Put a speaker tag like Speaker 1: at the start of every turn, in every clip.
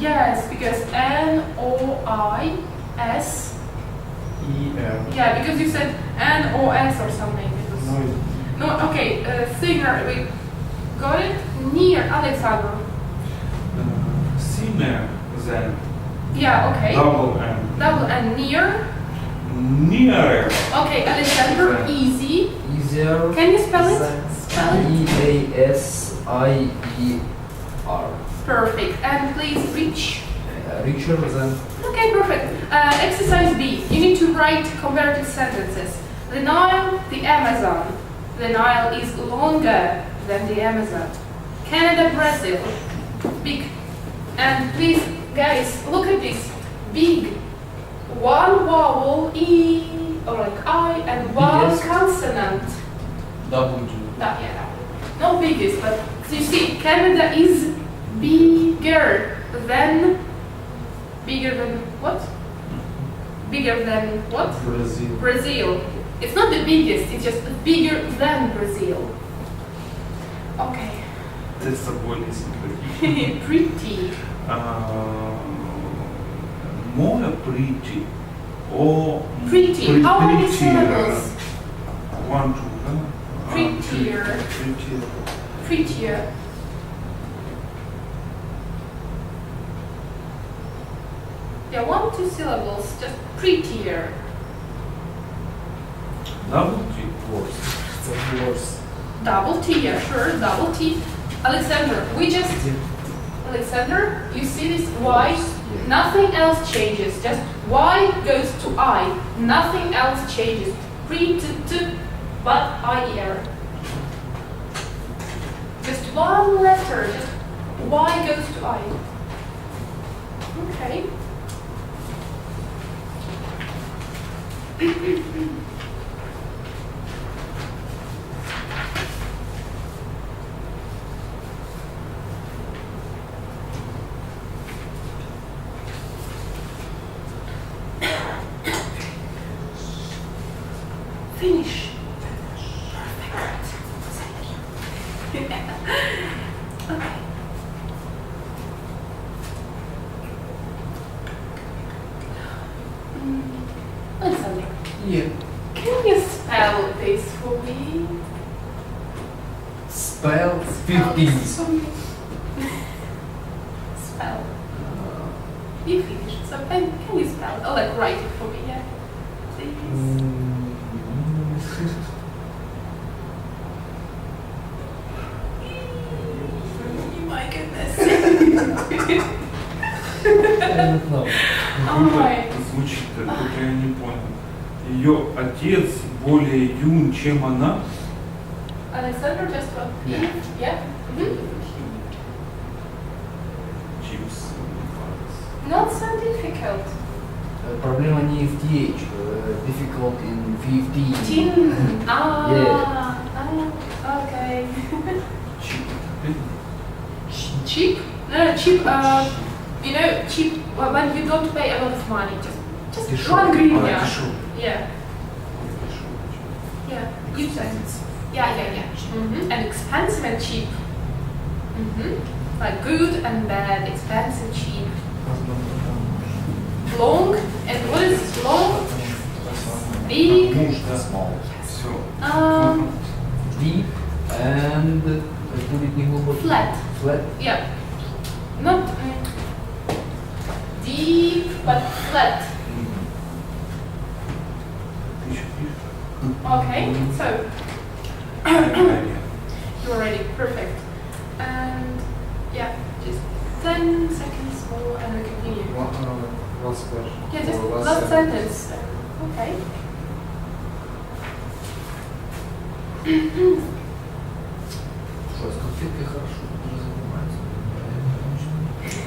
Speaker 1: Yes, because N-O-I-S.
Speaker 2: E-R.
Speaker 1: Yeah, because you said N-O-S or something. It was...
Speaker 2: No,
Speaker 1: No, okay, singer, we got it? Near, Alexander.
Speaker 3: Singer, then
Speaker 1: Yeah, okay.
Speaker 3: double M.
Speaker 1: Double and near.
Speaker 3: Nearer.
Speaker 1: Okay, Alexander,
Speaker 3: Yeah.
Speaker 1: easy.
Speaker 4: Easier.
Speaker 1: Can you spell it?
Speaker 4: than
Speaker 1: Spell it.
Speaker 4: E-A-S-I-E-R.
Speaker 1: Perfect. And please reach.
Speaker 4: Richer than
Speaker 1: Okay, perfect. Exercise B. You need to write comparative sentences. The Nile, the Amazon. The Nile is longer than the Amazon. Canada, Brazil. Big. And please, guys, look at this. Big. One vowel, E, or like I, and one
Speaker 4: Biggest.
Speaker 1: consonant.
Speaker 3: W.
Speaker 1: Yeah. Not biggest, but you see, Canada is bigger than what? Bigger than what?
Speaker 4: Brazil.
Speaker 1: Brazil. It's not the biggest, it's just bigger than Brazil. Okay.
Speaker 3: Это более симпатично.
Speaker 1: Pretty.
Speaker 3: More pretty. Or
Speaker 1: Pretty. How many
Speaker 3: prettier.
Speaker 1: syllables?
Speaker 3: 1, 2,
Speaker 1: Prettier.
Speaker 3: Prettier.
Speaker 1: Prettier. Yeah, 1, 2 syllables, just prettier.
Speaker 3: Double T.
Speaker 4: Worse. It's worse.
Speaker 1: Double T, yeah, sure, double T. Alexander, Alexander, you see this Y?
Speaker 4: Yeah.
Speaker 1: Nothing else changes, just Y goes to I. Nothing else changes. But I-E-R. Just one letter, just Y goes to I. Okay. Finish. Perfect. Thank you. Okay. Alexander,
Speaker 4: Yeah.
Speaker 1: can you spell this for me?
Speaker 4: Spell 15.
Speaker 1: Spell. You finished, so can you spell? Oh, like write it for me, yeah? Please. My goodness.
Speaker 4: I don't know.
Speaker 1: Ой.
Speaker 3: Звучит, только я не понял. Ее отец более юн, чем она.
Speaker 1: Alexander, just what?
Speaker 4: Yeah.
Speaker 1: Yeah? Mhm.
Speaker 3: Чипс.
Speaker 1: Not so difficult.
Speaker 4: Проблема не в TH. Difficult in 15.
Speaker 1: Tin.
Speaker 4: Yeah.
Speaker 1: Okay.
Speaker 3: Чип.
Speaker 1: Cheap? No, cheap. You know, cheap when you don't pay a lot of money. Just
Speaker 4: Дешёвый.
Speaker 1: one green. Yeah.
Speaker 4: Дешёвый.
Speaker 1: Yeah. Yeah. You said. Yeah. And expensive and cheap. Like good and bad, expensive, cheap. Long, and what is long? Big.
Speaker 4: Small.
Speaker 3: Все.
Speaker 4: Deep and будет не глубокий.
Speaker 1: Flat.
Speaker 4: Flat.
Speaker 1: Yeah. Not deep, but flat. Okay, so you're ready. Perfect. And yeah, just 10 seconds more and we continue.
Speaker 4: Last question.
Speaker 1: Yeah, just
Speaker 4: Or
Speaker 1: last sentence. Okay.
Speaker 4: Что, с конфеткой хорошо уже занимается.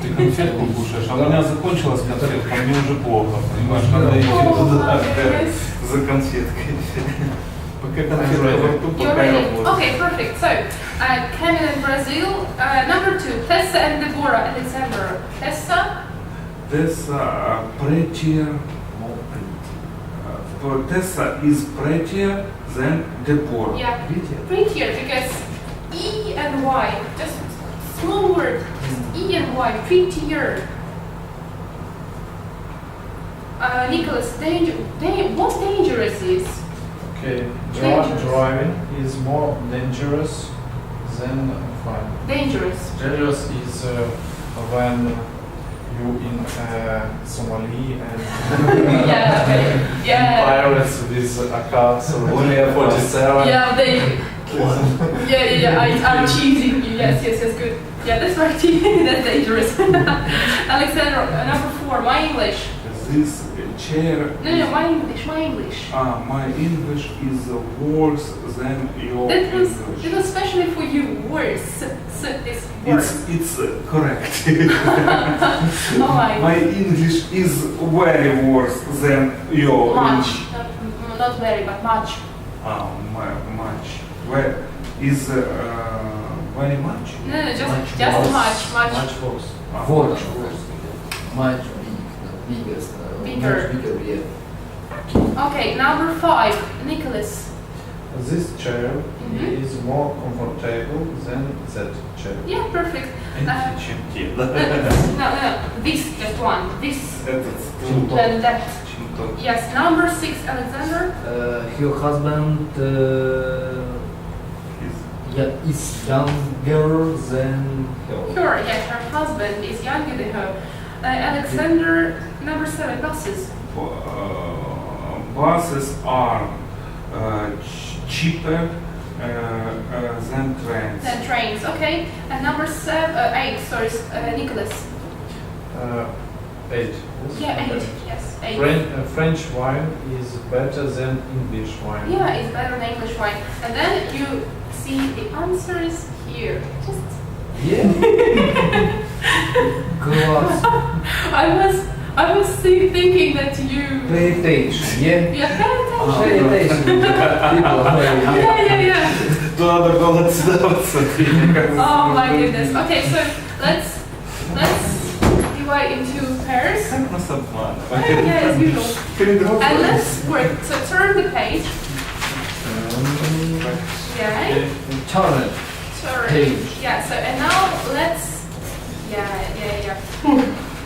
Speaker 3: Ты конфетку кушаешь, а у меня закончилась конфетка, мне уже плохо, понимаешь, надо идти туда
Speaker 1: Yes.
Speaker 3: за конфеткой. Пока конфетка во рту,
Speaker 1: You're
Speaker 3: пока я
Speaker 1: ready.
Speaker 3: работаю.
Speaker 1: Okay, perfect. So, Canada and Brazil. Number 2, Tessa and Deborah. Alexander. Tessa.
Speaker 3: Tessa prettier. Tessa is prettier than Deborah.
Speaker 1: Yeah.
Speaker 4: Видите?
Speaker 1: Prettier because E and Y. Just small word. Just E and Y. Prettier. Nicholas, what dangerous is?
Speaker 2: Okay,
Speaker 1: Dangerous.
Speaker 2: driving is more dangerous than fine.
Speaker 1: Dangerous.
Speaker 2: Dangerous is when you in Somali and
Speaker 1: Yeah, okay. Yeah.
Speaker 2: pirates with AK-47.
Speaker 1: Yeah, I'm cheating you. Yes, good. Yeah, that's right. That's dangerous. Alexander, number 4, my English.
Speaker 3: This chair.
Speaker 1: No, my English.
Speaker 3: My English is worse than your
Speaker 1: That was
Speaker 3: English.
Speaker 1: especially for you. Worse. Is worse.
Speaker 3: It's correct.
Speaker 1: Oh my.
Speaker 3: My English is very worse than your
Speaker 1: Much.
Speaker 3: English.
Speaker 1: Not very, but much.
Speaker 3: Much. Where is very much?
Speaker 1: No, just
Speaker 4: Much
Speaker 1: much.
Speaker 2: Much worse.
Speaker 4: Worse. Much biggest.
Speaker 1: Bigger.
Speaker 4: Much bigger, yeah.
Speaker 1: Okay, number 5, Nicholas.
Speaker 2: This chair
Speaker 1: Mhm.
Speaker 2: is more comfortable than that chair.
Speaker 1: Yeah, perfect.
Speaker 3: Чем те.
Speaker 1: No. This, just one. This,
Speaker 3: Этот
Speaker 1: then that.
Speaker 3: чем тот.
Speaker 1: Yes, number 6, Alexander.
Speaker 4: Her husband is younger than her.
Speaker 1: Sure, yes, her husband is younger than her. Alexander, number 7, buses.
Speaker 3: Buses are cheaper than trains.
Speaker 1: Then trains, okay. And number 8, sorry, Nicholas.
Speaker 2: 8.
Speaker 1: Yeah, 8, yes, 8.
Speaker 2: French wine is better than English wine.
Speaker 1: Yeah, it's better than English wine. And then you see the answers here. Just
Speaker 4: Yeah. Glass.
Speaker 1: I was thinking that you.
Speaker 4: Pay attention, yeah.
Speaker 1: Yeah, pay attention.
Speaker 4: Pay attention. People are
Speaker 1: Yeah.
Speaker 3: Надо было отсюда.
Speaker 1: Oh my goodness. Okay, so let's divide into pairs.
Speaker 3: Как нас обманывают?
Speaker 1: Yeah, as usual. And
Speaker 3: Передруг.
Speaker 1: let's work. So turn the page. Yeah.
Speaker 4: Turn it.
Speaker 1: Sorry.
Speaker 4: Page.
Speaker 1: Yeah. So and now let's. Yeah.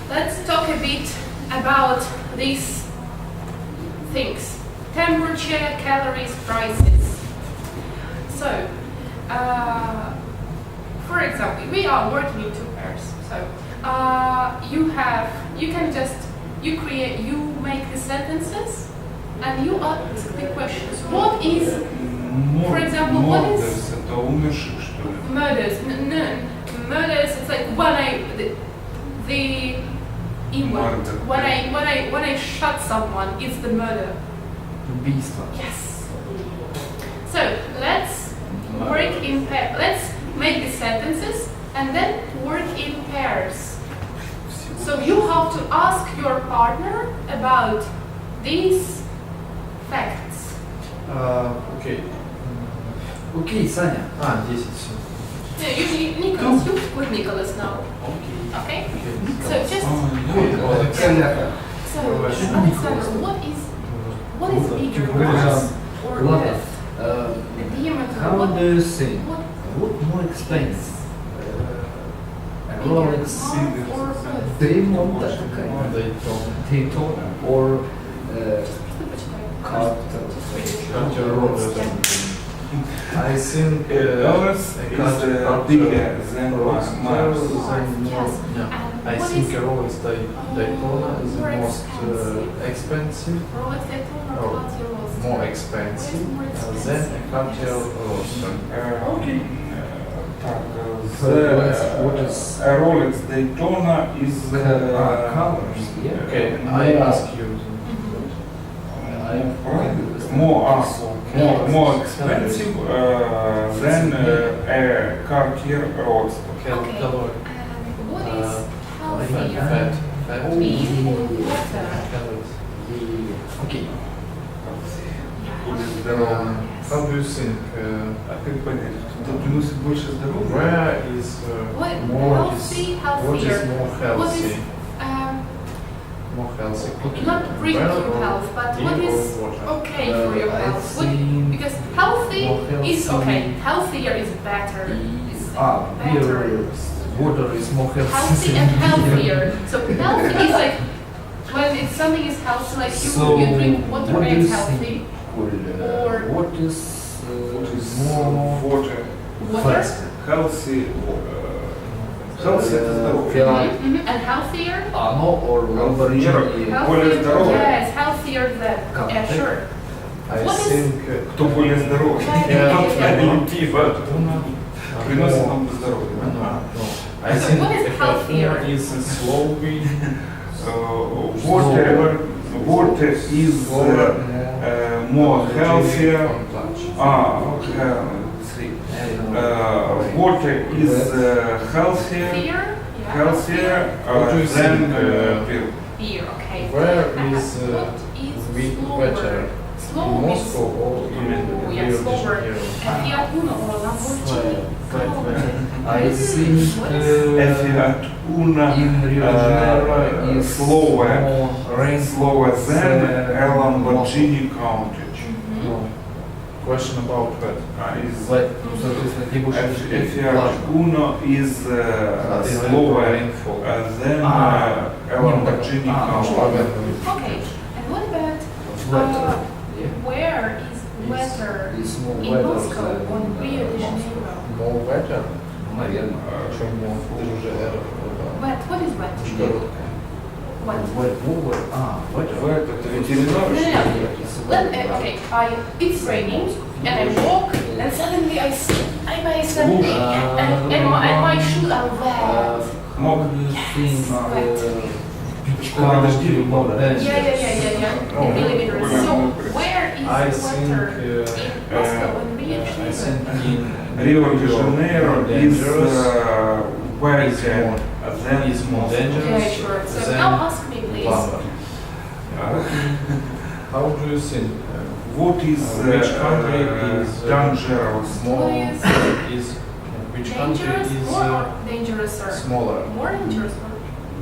Speaker 1: Let's talk a bit about these things: temperature, calories, prices. So, for example, we are working in 2 pairs. So, you make the sentences, and you ask the questions. What is For example, what is-
Speaker 3: Мордерс, это умерших, что ли?
Speaker 1: murders? Murders. It's like when the inward.
Speaker 3: Murder.
Speaker 1: When I shot someone, it's the murder.
Speaker 4: Убийство.
Speaker 1: Yes. So let's work in pairs. Let's make the sentences and then work in pairs. So you have to ask your partner about these facts.
Speaker 2: Окей.
Speaker 4: Окей, Саня.
Speaker 2: 10.
Speaker 1: No, usually Nicholas, you with Nicholas now. Okay? So just so Alexander, what is bigger, mass or
Speaker 4: Ладно.
Speaker 1: width? The diameter.
Speaker 4: How
Speaker 1: What-
Speaker 4: do you think?
Speaker 1: what
Speaker 4: What more expensive?
Speaker 1: bigger,
Speaker 4: Rolex
Speaker 1: mass or width?
Speaker 4: Daytona Daytona or
Speaker 2: I think
Speaker 3: Dollars is bigger than Mars.
Speaker 1: Yes.
Speaker 2: I
Speaker 1: What
Speaker 2: think
Speaker 1: is-
Speaker 2: Rolex Daytona is the
Speaker 1: more
Speaker 2: most expensive,
Speaker 1: Rolex Daytona,
Speaker 2: Oh,
Speaker 1: Cartier Rolex.
Speaker 2: more expensive
Speaker 1: More expensive.
Speaker 2: than a Cartier Rolex.
Speaker 3: Okay.
Speaker 4: What is
Speaker 3: Rolex Daytona is
Speaker 4: colors? Yeah.
Speaker 2: Okay, I ask you.
Speaker 3: more expensive than a Cartier Rolex.
Speaker 1: Okay.
Speaker 2: Color.
Speaker 1: What is healthier?
Speaker 2: Fat.
Speaker 1: Beef or water?
Speaker 4: Okay.
Speaker 3: Будет здорово.
Speaker 2: How do you think?
Speaker 3: А как понять, кто приносит больше здоровья?
Speaker 2: Where is
Speaker 1: What
Speaker 2: more
Speaker 1: healthy,
Speaker 2: is what
Speaker 1: healthier?
Speaker 2: is more
Speaker 1: What
Speaker 2: healthy?
Speaker 1: is
Speaker 2: More healthy.
Speaker 1: not really
Speaker 2: Well,
Speaker 1: for your health, but
Speaker 2: tea
Speaker 1: what
Speaker 2: or
Speaker 1: is
Speaker 2: water?
Speaker 1: okay for your
Speaker 4: I
Speaker 1: health? What,
Speaker 4: think
Speaker 1: because healthy
Speaker 4: more
Speaker 1: is
Speaker 4: healthy
Speaker 1: okay. Healthier is better.
Speaker 4: Beer, water is more healthy.
Speaker 1: Healthy and healthier. So healthy is like When it's something is healthy, like
Speaker 4: So,
Speaker 1: you drink water
Speaker 4: what
Speaker 1: and
Speaker 4: do
Speaker 1: it's
Speaker 4: you
Speaker 1: healthy.
Speaker 4: think?
Speaker 1: Or-
Speaker 4: What is
Speaker 3: What is
Speaker 4: more
Speaker 3: water?
Speaker 1: Water.
Speaker 4: faster?
Speaker 3: Healthy. Healthy это здоровье.
Speaker 4: Фиал-
Speaker 1: And healthier?
Speaker 4: Оно or Lamborghini?
Speaker 3: Более здоровый.
Speaker 1: Yes, healthier than.
Speaker 4: Как?
Speaker 1: Yeah, sure.
Speaker 2: I
Speaker 1: What is-
Speaker 2: think
Speaker 3: Кто более здоровый?
Speaker 1: Yeah.
Speaker 3: Пиво приносит нам здоровье.
Speaker 2: I think
Speaker 1: What is healthier?
Speaker 2: is slowly
Speaker 3: Water is more healthier. See. Water is healthier
Speaker 1: Fear? Yeah.
Speaker 2: What do you
Speaker 3: than
Speaker 2: think,
Speaker 3: beer.
Speaker 1: Fear, okay.
Speaker 2: Where
Speaker 1: And
Speaker 2: is
Speaker 1: what is slower?
Speaker 2: better?
Speaker 1: Slow
Speaker 2: In
Speaker 1: means
Speaker 2: Moscow or in
Speaker 1: Oh,
Speaker 2: Rio
Speaker 1: yeah,
Speaker 2: de
Speaker 1: slower.
Speaker 2: Janeiro?
Speaker 1: And Fiat Uno or Lamborghini?
Speaker 4: I think
Speaker 3: Fiat Uno
Speaker 4: in Rio de Janeiro is
Speaker 3: slower
Speaker 4: more rain
Speaker 3: slower than a Lamborghini Countach.
Speaker 1: Mhm.
Speaker 2: Question about that.
Speaker 3: Is
Speaker 4: Соответственно, где больше
Speaker 3: Fiat
Speaker 4: влажно.
Speaker 3: Uno is slower
Speaker 2: rainfall.
Speaker 3: than
Speaker 4: Ah.
Speaker 3: a Lamborghini Countach.
Speaker 1: Okay. And what about
Speaker 4: Weather.
Speaker 1: where is weather
Speaker 4: Is more
Speaker 1: in
Speaker 4: weather
Speaker 1: Moscow
Speaker 4: than,
Speaker 1: or Rio de
Speaker 4: Moscow.
Speaker 1: Janeiro?
Speaker 2: More weather?
Speaker 4: Наверное.
Speaker 2: Чем хуже это?
Speaker 1: Wet, what is wet?
Speaker 2: Короткое.
Speaker 1: Wet.
Speaker 4: Weather. Weather.
Speaker 3: Это ветеринар?
Speaker 1: No, no, no. Okay, it's raining and I walk and suddenly I see I something and my shoes are wet.
Speaker 3: Мог.
Speaker 4: How do you think beach
Speaker 3: Когда дожди
Speaker 4: country more dangerous?
Speaker 1: Yeah.
Speaker 2: Oh,
Speaker 1: Really dangerous. So where is
Speaker 2: I
Speaker 1: the
Speaker 2: think
Speaker 1: weather in Moscow and Rio de
Speaker 2: I think
Speaker 1: Janeiro?
Speaker 2: in
Speaker 3: Rio de Janeiro is wetter than
Speaker 2: is more dangerous.
Speaker 1: Yeah, sure. So
Speaker 2: than
Speaker 1: now ask me please.
Speaker 2: London. How do you think?
Speaker 3: What is
Speaker 2: Which country is
Speaker 3: dangerous?
Speaker 1: What is
Speaker 2: Is which country
Speaker 1: dangerous
Speaker 2: is
Speaker 1: more or dangerous or
Speaker 2: smaller?
Speaker 1: more dangerous?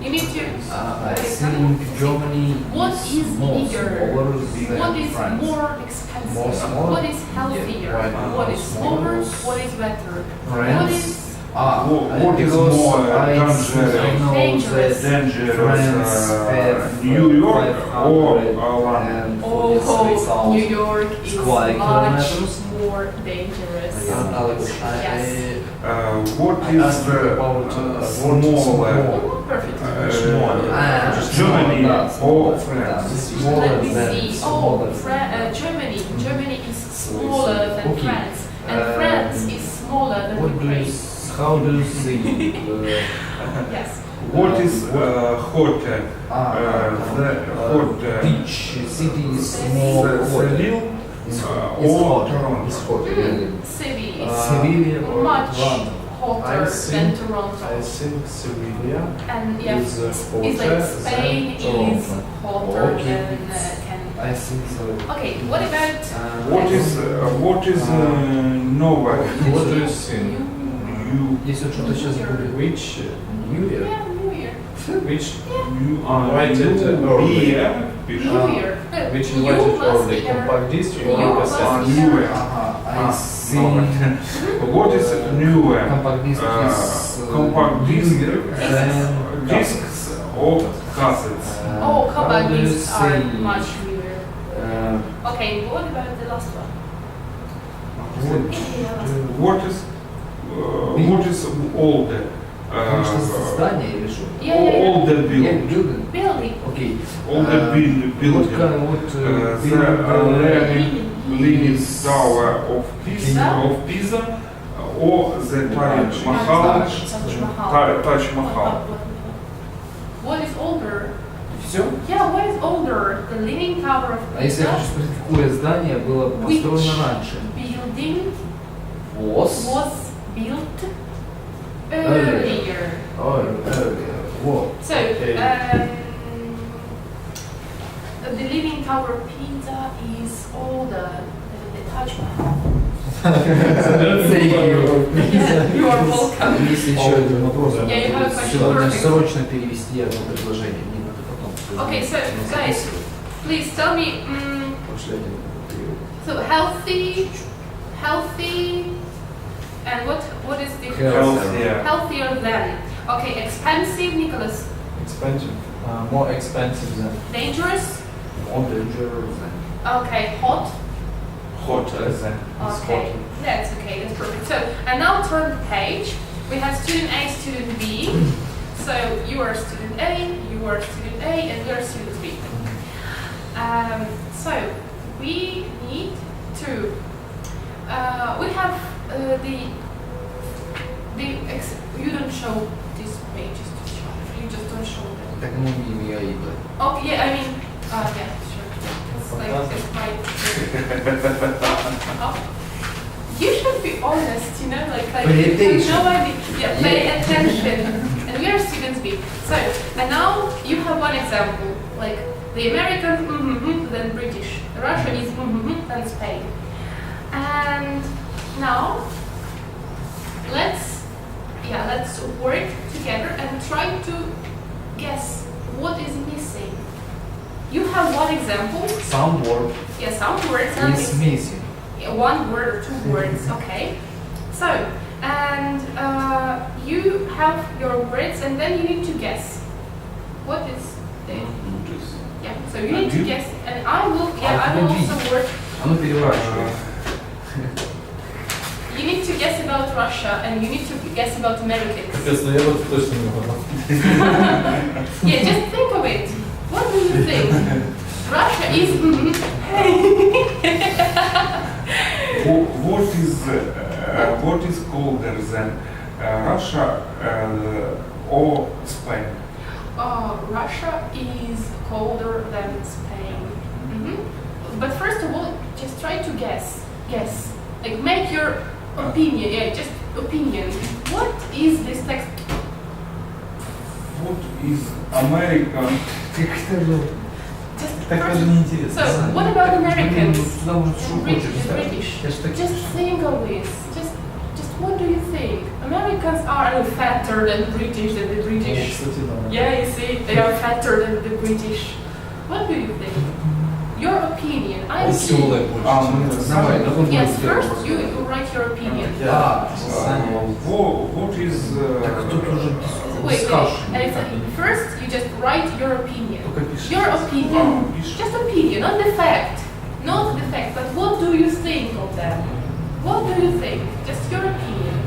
Speaker 1: You need to.
Speaker 4: I think Germany
Speaker 1: What is
Speaker 4: more
Speaker 1: bigger?
Speaker 4: smaller than
Speaker 1: What is
Speaker 4: France.
Speaker 1: more expensive?
Speaker 2: More smaller?
Speaker 1: What is healthier?
Speaker 2: Yeah, why
Speaker 1: What is slower?
Speaker 2: smaller?
Speaker 1: What is better? What
Speaker 4: France.
Speaker 1: is
Speaker 3: What is
Speaker 4: because
Speaker 3: more
Speaker 4: I
Speaker 3: dangerous?
Speaker 4: know
Speaker 1: Dangerous.
Speaker 4: that
Speaker 3: Dangerous
Speaker 4: France have
Speaker 3: New York or
Speaker 4: 500
Speaker 3: London?
Speaker 4: and
Speaker 1: Oh,
Speaker 4: 43,000
Speaker 1: New York is
Speaker 4: square
Speaker 1: much
Speaker 4: kilometers.
Speaker 1: more dangerous.
Speaker 4: Alex,
Speaker 1: Yes.
Speaker 3: What
Speaker 2: I
Speaker 3: is
Speaker 2: asked her about
Speaker 3: smaller?
Speaker 1: Oh, perfect.
Speaker 3: Germany or
Speaker 4: That's
Speaker 3: France?
Speaker 4: smaller
Speaker 1: Let me
Speaker 4: than
Speaker 1: see.
Speaker 4: smaller
Speaker 1: Oh, Germany. Germany is smaller than
Speaker 4: Okay.
Speaker 1: France, and France is smaller than
Speaker 4: What do you,
Speaker 1: Ukraine.
Speaker 4: how do you think?
Speaker 1: Yes.
Speaker 3: What is hotter? The hot
Speaker 4: Beach city is more hot.
Speaker 3: Seville
Speaker 4: It's
Speaker 3: or
Speaker 4: hot.
Speaker 3: Toronto?
Speaker 4: It's hot, really.
Speaker 1: Seville is
Speaker 4: Seville or
Speaker 1: much
Speaker 4: London?
Speaker 1: hotter
Speaker 2: I
Speaker 1: than
Speaker 2: think-
Speaker 1: Toronto.
Speaker 2: I think Sevilla
Speaker 1: And yeah,
Speaker 2: is
Speaker 1: it's
Speaker 2: hotter
Speaker 1: like Spain
Speaker 2: than
Speaker 1: is
Speaker 2: Toronto.
Speaker 1: hotter
Speaker 4: Okay.
Speaker 1: than Canada.
Speaker 4: I think so.
Speaker 1: Okay, what about
Speaker 3: What is Nova?
Speaker 2: What do you think?
Speaker 3: You
Speaker 4: Если что-то сейчас будет
Speaker 2: Which
Speaker 4: New Year.
Speaker 1: Yeah, New Year.
Speaker 2: which
Speaker 3: you are
Speaker 2: invited early?
Speaker 3: beer.
Speaker 1: New Year.
Speaker 2: Which
Speaker 1: You
Speaker 2: invited
Speaker 1: must
Speaker 2: early?
Speaker 1: be
Speaker 2: Compact disc
Speaker 1: You
Speaker 2: or
Speaker 1: must
Speaker 2: cassette?
Speaker 1: be
Speaker 3: New Year.
Speaker 4: I think
Speaker 3: What is newer?
Speaker 4: compact disc is
Speaker 3: Compact disc
Speaker 4: newer than
Speaker 3: discs or cassettes?
Speaker 1: Oh,
Speaker 4: how
Speaker 1: compact
Speaker 4: do you
Speaker 1: discs are
Speaker 4: say,
Speaker 1: much newer.
Speaker 4: uh,
Speaker 1: Okay, what about the last one?
Speaker 3: What is older?
Speaker 4: Конечно, здание или что?
Speaker 3: Older
Speaker 4: Yeah,
Speaker 3: build.
Speaker 4: building.
Speaker 1: Building.
Speaker 4: Okay.
Speaker 3: Older
Speaker 4: What
Speaker 3: building.
Speaker 4: kind of
Speaker 3: The
Speaker 4: building?
Speaker 3: Leaning Tower of Pisa or the Taj Mahal.
Speaker 1: Taj Mahal.
Speaker 3: Taj Mahal.
Speaker 1: What is older?
Speaker 4: Все?
Speaker 1: Yeah, what is older? The Leaning Tower of
Speaker 4: А если я
Speaker 1: Pisa?
Speaker 4: хочу спросить, какое здание было построено раньше?
Speaker 1: Building
Speaker 4: Was?
Speaker 1: was built
Speaker 4: Earlier.
Speaker 1: earlier.
Speaker 4: Earlier. What?
Speaker 1: So,
Speaker 2: Okay.
Speaker 1: The Leaning Tower of Pisa is older than the Taj Mahal.
Speaker 4: Thank you.
Speaker 1: Yeah, you are welcome.
Speaker 4: Есть еще один вопрос.
Speaker 1: Yeah, you have a question.
Speaker 4: Сегодня
Speaker 1: Perfect.
Speaker 4: срочно перевести одно предложение. Не надо потом.
Speaker 1: Okay, so guys, please tell me.
Speaker 4: Последний период.
Speaker 1: So healthy, and what is the
Speaker 4: Health.
Speaker 3: Healthier.
Speaker 1: healthier than? Okay, expensive, Nicholas.
Speaker 2: Expensive. More expensive than.
Speaker 1: Dangerous?
Speaker 4: More dangerous than.
Speaker 1: Okay. Hot?
Speaker 2: Hotter than. It's
Speaker 1: Okay.
Speaker 2: hotter.
Speaker 1: That's okay. That's perfect. So, and now turn the page. We have student A, student B. So you are student A, you are student A, and you are student B. So we need to. We have you don't show these pages to each other. You just don't show them.
Speaker 4: Так мы не видим.
Speaker 1: Oh yeah, I mean, yeah, sure. It's like it's my. You should be honest, you know, like
Speaker 4: Pay
Speaker 1: you have
Speaker 4: attention.
Speaker 1: no idea. Yeah, pay attention. And we are students B. So, and now you have one example, like the American, then British, Russia is then Spain. And now let's work together and try to guess what is missing. You have one example.
Speaker 2: Some word
Speaker 1: Yeah, some words are
Speaker 2: is
Speaker 1: missing.
Speaker 2: missing.
Speaker 1: One word or two words, okay. So, and you have your words, and then you need to guess what is the yeah. So you need to
Speaker 3: Один.
Speaker 1: guess, and I will also work.
Speaker 4: А ну переворачивай.
Speaker 1: You need to guess about Russia, and you need to guess about Americans.
Speaker 2: Честно, я вот точно не могу.
Speaker 1: Yeah, just think of it. What do you think? Russia is.
Speaker 3: What is colder than Russia or Spain?
Speaker 1: Russia is colder than Spain. But first of all, just try to guess. Guess. Like make your opinion. Yeah, just opinion. What is this text?
Speaker 3: What is American?
Speaker 1: Just
Speaker 2: Так
Speaker 1: first.
Speaker 2: даже неинтересно.
Speaker 1: So, what about Americans?
Speaker 4: Туда может что
Speaker 1: And
Speaker 4: хочешь ставить.
Speaker 1: British.
Speaker 4: Я ж так-
Speaker 1: Just think of this. Just what do you think? Americans are fatter than British than the
Speaker 2: О,
Speaker 1: British.
Speaker 2: кстати, да.
Speaker 1: Yeah, you see, they are fatter than the British. What do you think? Your opinion. I
Speaker 2: Веселая больше.
Speaker 4: Давай, давай.
Speaker 1: Yes, first you write your opinion.
Speaker 4: Да.
Speaker 3: What is
Speaker 4: Так тут уже
Speaker 1: Wait,
Speaker 4: discussion.
Speaker 1: and it's first you just write your opinion.
Speaker 4: Только пиши.
Speaker 1: Your opinion,
Speaker 3: пиши.
Speaker 1: just opinion, not the fact, not the fact, but what do you think of them? What do you think? Just your opinion,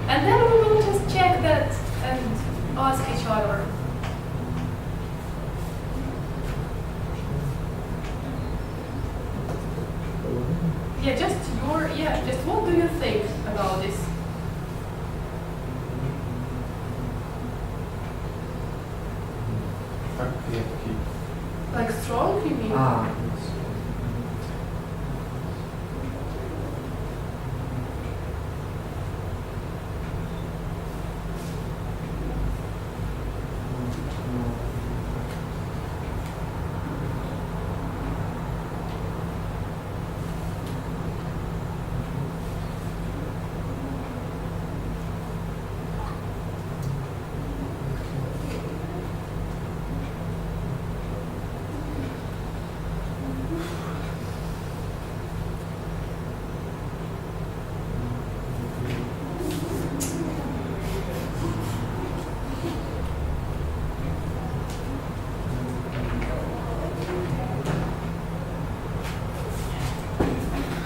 Speaker 1: and then we will just check that and ask each other. Just what do you think about this?
Speaker 2: Так крепкий.
Speaker 1: Like strong, you mean?
Speaker 4: А,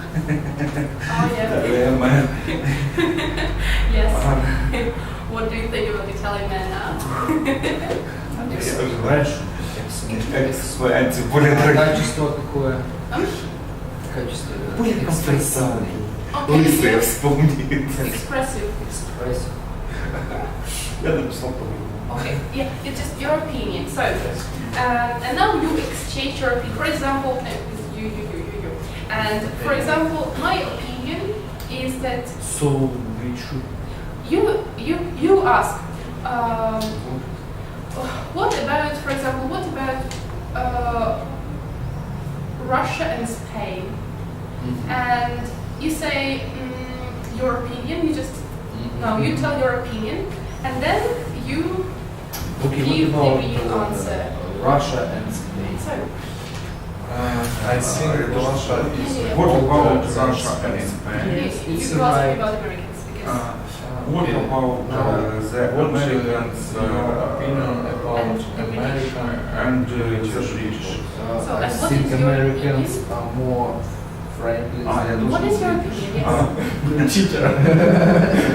Speaker 1: Oh yeah. Yes. What do you think about Italian men now?
Speaker 2: Раньше.
Speaker 3: Экспансия более дорогая.
Speaker 4: качество какое? Качество.
Speaker 3: Более
Speaker 4: экспрессивное.
Speaker 3: Лысый, я
Speaker 1: Okay.
Speaker 3: вспомнил.
Speaker 1: Expressive.
Speaker 4: Экспрессив.
Speaker 3: Я написал по-моему.
Speaker 1: Okay. Yeah, it's just your opinion. So, and now you exchange your opinion. For example, you. And for example, my opinion is that
Speaker 2: So we should.
Speaker 1: you ask, what about, for example, what about Russia and Spain? And you say your opinion. You just no, you tell your opinion, and then you
Speaker 2: Okay,
Speaker 1: give
Speaker 2: what
Speaker 1: the real
Speaker 2: about
Speaker 1: answer.
Speaker 2: Russia and Spain?
Speaker 1: So,
Speaker 2: I think Russia is.
Speaker 1: Yeah.
Speaker 3: What about
Speaker 2: older than
Speaker 3: Russia and Spain?
Speaker 4: Yes,
Speaker 1: you
Speaker 4: it's
Speaker 1: ask me
Speaker 4: right.
Speaker 1: about Americans because
Speaker 3: What
Speaker 4: Okay.
Speaker 3: about
Speaker 4: Now,
Speaker 3: the
Speaker 2: What's
Speaker 3: Americans
Speaker 2: your opinion about
Speaker 1: and the
Speaker 2: American
Speaker 3: and
Speaker 2: and
Speaker 3: the
Speaker 2: British?
Speaker 3: British?
Speaker 1: So,
Speaker 4: I
Speaker 1: and what
Speaker 4: think
Speaker 1: is your
Speaker 4: Americans
Speaker 1: opinion?
Speaker 4: are more friendly
Speaker 3: Ah,
Speaker 4: than
Speaker 1: What is your
Speaker 4: British.
Speaker 1: opinion?
Speaker 3: А,
Speaker 1: Yes.
Speaker 2: Читер.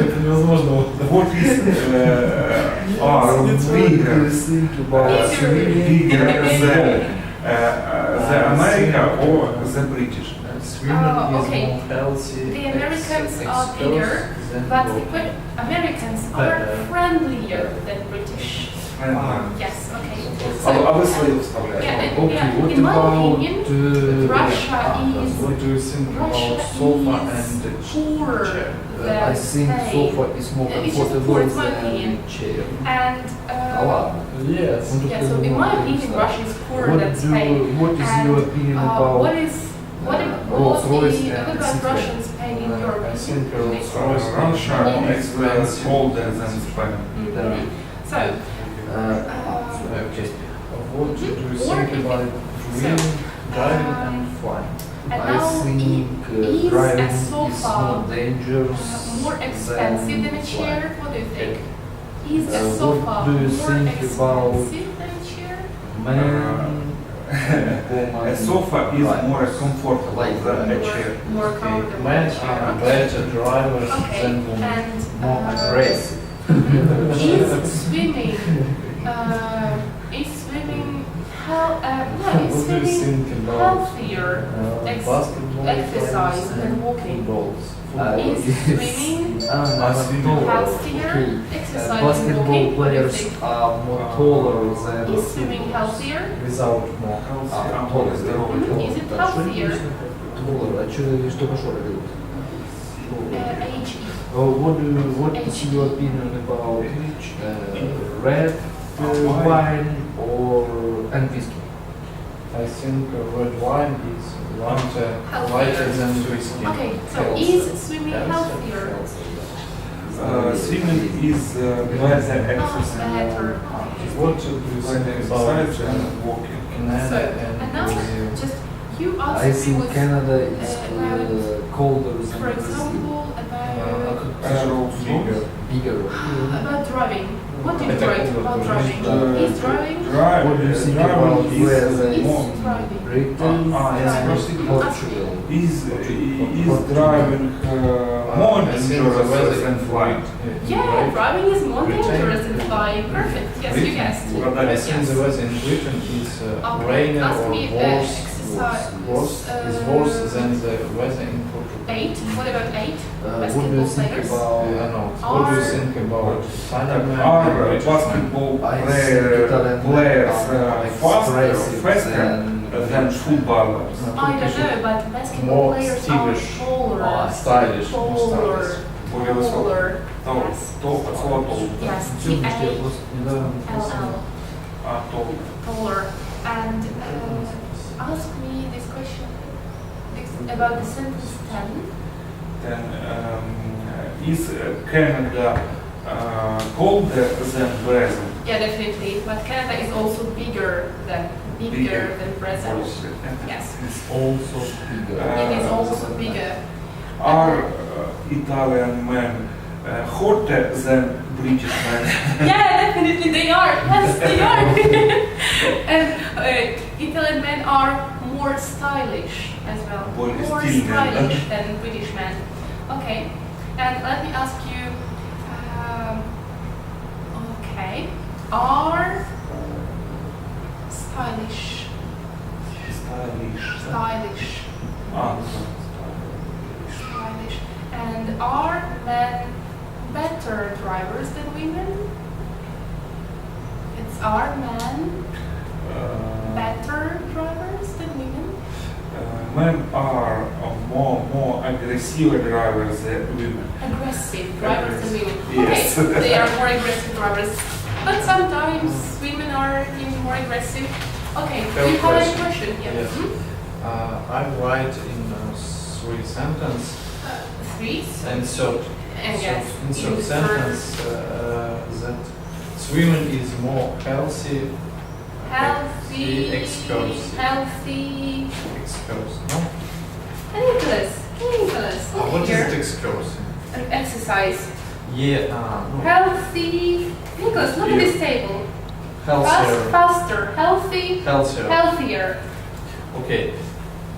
Speaker 2: Это невозможно.
Speaker 3: What is are
Speaker 4: What do
Speaker 3: bigger
Speaker 4: you think about
Speaker 1: Bigger.
Speaker 3: bigger
Speaker 1: Bigger.
Speaker 3: the America or the British?
Speaker 2: Swimming
Speaker 1: Oh,
Speaker 2: is
Speaker 1: okay.
Speaker 2: more healthy.
Speaker 1: The Americans are
Speaker 2: exposed
Speaker 1: bigger,
Speaker 2: than
Speaker 1: But
Speaker 2: both.
Speaker 1: the Americans are friendlier than British. Yes, okay.
Speaker 3: А вы свои вставляете?
Speaker 1: Yeah,
Speaker 4: Okay, what
Speaker 1: in my
Speaker 4: about
Speaker 1: opinion, Russia is
Speaker 2: What do you think
Speaker 1: Russia
Speaker 2: about sofa
Speaker 1: is
Speaker 2: and
Speaker 1: poorer
Speaker 2: chair?
Speaker 1: than
Speaker 4: I think
Speaker 1: Spain.
Speaker 4: sofa is more
Speaker 1: It's just
Speaker 4: comfortable
Speaker 1: it's my opinion.
Speaker 4: than chair.
Speaker 1: And
Speaker 4: А ладно.
Speaker 2: Yes.
Speaker 1: yeah, so in my opinion, Russia is poorer
Speaker 4: What
Speaker 1: than Spain.
Speaker 4: what is
Speaker 1: And,
Speaker 4: your opinion about
Speaker 1: what is what
Speaker 4: Rolls-Royce
Speaker 1: what
Speaker 4: and
Speaker 1: about
Speaker 4: Citroen?
Speaker 1: Russians paying in your
Speaker 2: I
Speaker 1: opinion?
Speaker 2: think Rolls-Royce
Speaker 3: Russia
Speaker 2: is
Speaker 3: is
Speaker 2: expensive.
Speaker 3: older than Spain.
Speaker 1: Mhm. So,
Speaker 2: Okay. What do you
Speaker 1: Or
Speaker 2: think
Speaker 1: if
Speaker 2: about
Speaker 1: it-
Speaker 2: driving, driving
Speaker 1: um,
Speaker 2: and flying?
Speaker 1: and
Speaker 4: I
Speaker 1: now
Speaker 4: think
Speaker 1: is
Speaker 4: driving
Speaker 1: a
Speaker 4: is
Speaker 1: sofa
Speaker 4: more dangerous
Speaker 1: more expensive than a chair?
Speaker 4: flying.
Speaker 1: What do you think? Is a
Speaker 4: What
Speaker 1: sofa
Speaker 4: do you
Speaker 1: more
Speaker 4: think
Speaker 1: expensive
Speaker 4: about-
Speaker 1: than a chair?
Speaker 4: Man, woman,
Speaker 3: A sofa is
Speaker 4: right.
Speaker 3: more comfortable
Speaker 4: Like
Speaker 3: than a
Speaker 1: More-
Speaker 3: chair.
Speaker 1: More
Speaker 2: Okay.
Speaker 1: comfortable
Speaker 2: Men
Speaker 1: than a chair.
Speaker 2: are
Speaker 1: Okay.
Speaker 2: better drivers
Speaker 1: Okay.
Speaker 2: than women.
Speaker 1: And
Speaker 4: more aggressive.
Speaker 1: is swimming
Speaker 2: What
Speaker 1: is
Speaker 2: do you
Speaker 1: swimming
Speaker 2: think about
Speaker 1: healthier
Speaker 2: basketball
Speaker 1: exercise
Speaker 2: players
Speaker 1: than
Speaker 2: and
Speaker 1: walking?
Speaker 2: footballs?
Speaker 1: Is swimming
Speaker 3: swimming
Speaker 1: healthier exercise than
Speaker 4: Basketball
Speaker 1: walking? What do you
Speaker 4: players
Speaker 1: think?
Speaker 4: are more taller than
Speaker 1: Is swimming healthier?
Speaker 2: Without more.
Speaker 4: taller.
Speaker 1: Is it healthier?
Speaker 4: Taller. А что пошел говорить?
Speaker 1: HE.
Speaker 4: What is your opinion about red wine or and whiskey?
Speaker 2: I think red wine is lighter than whiskey.
Speaker 1: Okay, so
Speaker 2: Healthy.
Speaker 1: is swimming healthier?
Speaker 3: Swimming is better
Speaker 1: Oh,
Speaker 3: exercise.
Speaker 1: better.
Speaker 2: What do you
Speaker 3: Better
Speaker 2: think about
Speaker 3: exercise and walking.
Speaker 2: Canada
Speaker 1: So, and
Speaker 2: and
Speaker 1: now
Speaker 2: Brazil?
Speaker 1: just you
Speaker 4: I
Speaker 1: asked me
Speaker 4: think
Speaker 1: with,
Speaker 4: Canada is colder than
Speaker 1: for
Speaker 4: Brazil.
Speaker 1: example,
Speaker 3: Bigger.
Speaker 4: Bigger.
Speaker 1: about driving. What do you
Speaker 2: Это
Speaker 1: write
Speaker 2: круто,
Speaker 1: about driving?
Speaker 3: Uh,
Speaker 1: Is driving?
Speaker 3: Drive,
Speaker 4: What do you think
Speaker 3: driving
Speaker 4: about where
Speaker 3: is
Speaker 4: the-
Speaker 3: more.
Speaker 1: Is driving.
Speaker 4: Britain
Speaker 3: yes,
Speaker 4: and
Speaker 3: Portugal.
Speaker 4: Portugal.
Speaker 3: Is driving more
Speaker 2: I think the
Speaker 3: dangerous
Speaker 2: weather
Speaker 3: than flying?
Speaker 1: Yeah, driving is more
Speaker 2: Britain.
Speaker 1: dangerous than flying. Perfect. Yes, you guessed.
Speaker 2: I think the weather in Britain is
Speaker 1: Okay,
Speaker 2: rainy
Speaker 1: ask
Speaker 2: or
Speaker 1: me
Speaker 2: worse,
Speaker 1: exercise.
Speaker 2: is worse than the weather in Portugal.
Speaker 1: 8. What about 8?
Speaker 4: What do you think
Speaker 1: players?
Speaker 4: about
Speaker 2: I don't know. What do you
Speaker 1: Are-
Speaker 2: think about Thailand
Speaker 3: Are
Speaker 2: and British man?
Speaker 3: basketball
Speaker 4: I think
Speaker 3: players
Speaker 4: Italian
Speaker 3: players faster
Speaker 4: expressive
Speaker 3: than footballers?
Speaker 1: I don't know, but basketball
Speaker 2: More
Speaker 1: players
Speaker 2: stylish.
Speaker 1: are taller.
Speaker 2: Stylish, more
Speaker 1: Taller.
Speaker 2: stylish.
Speaker 3: Более высокий.
Speaker 1: Taller.
Speaker 3: Топ,
Speaker 1: Yes.
Speaker 3: топ, топ.
Speaker 1: Yes. T-A-L-L.
Speaker 3: Топ.
Speaker 1: Taller. And ask me this question about the sentence 10.
Speaker 3: Then is Canada colder than Brazil?
Speaker 1: Yeah, definitely. But Canada is also bigger than Brazil. Yes.
Speaker 4: It's also bigger.
Speaker 1: It is also bigger.
Speaker 3: Are Italian men hotter than British men?
Speaker 1: Yeah, definitely they are. Yes, they are. And Italian men are more stylish as well.
Speaker 3: Более
Speaker 1: More
Speaker 3: стильные, да?
Speaker 1: stylish than British men. Okay. And let me ask you. Okay. Are stylish?
Speaker 3: Stylish.
Speaker 1: Stylish.
Speaker 3: Ah,
Speaker 1: Stylish. And are men better drivers than women? Are men better drivers than women?
Speaker 3: Men are more aggressive drivers than women.
Speaker 1: Aggressive drivers than women.
Speaker 3: Yes.
Speaker 1: Okay, they are more aggressive drivers. But sometimes women are even more aggressive. Okay, do you have any question? Yeah.
Speaker 2: Yes.
Speaker 1: Mhm.
Speaker 2: I write in 3 sentences
Speaker 1: Three.
Speaker 2: and third.
Speaker 1: And yes,
Speaker 2: In
Speaker 1: you
Speaker 2: third
Speaker 1: prefer
Speaker 2: sentence that swimming is more healthy.
Speaker 1: healthy,
Speaker 2: Excursive.
Speaker 1: healthy.
Speaker 2: Excursive. No?
Speaker 1: Nicholas,
Speaker 2: What is
Speaker 1: here.
Speaker 2: it excursive?
Speaker 1: An exercise.
Speaker 2: Yeah, no.
Speaker 1: Healthy. Nicholas, look at this table.
Speaker 2: Healthier.
Speaker 1: Faster. Healthy.
Speaker 2: Healthier.
Speaker 1: Healthier.
Speaker 2: Okay.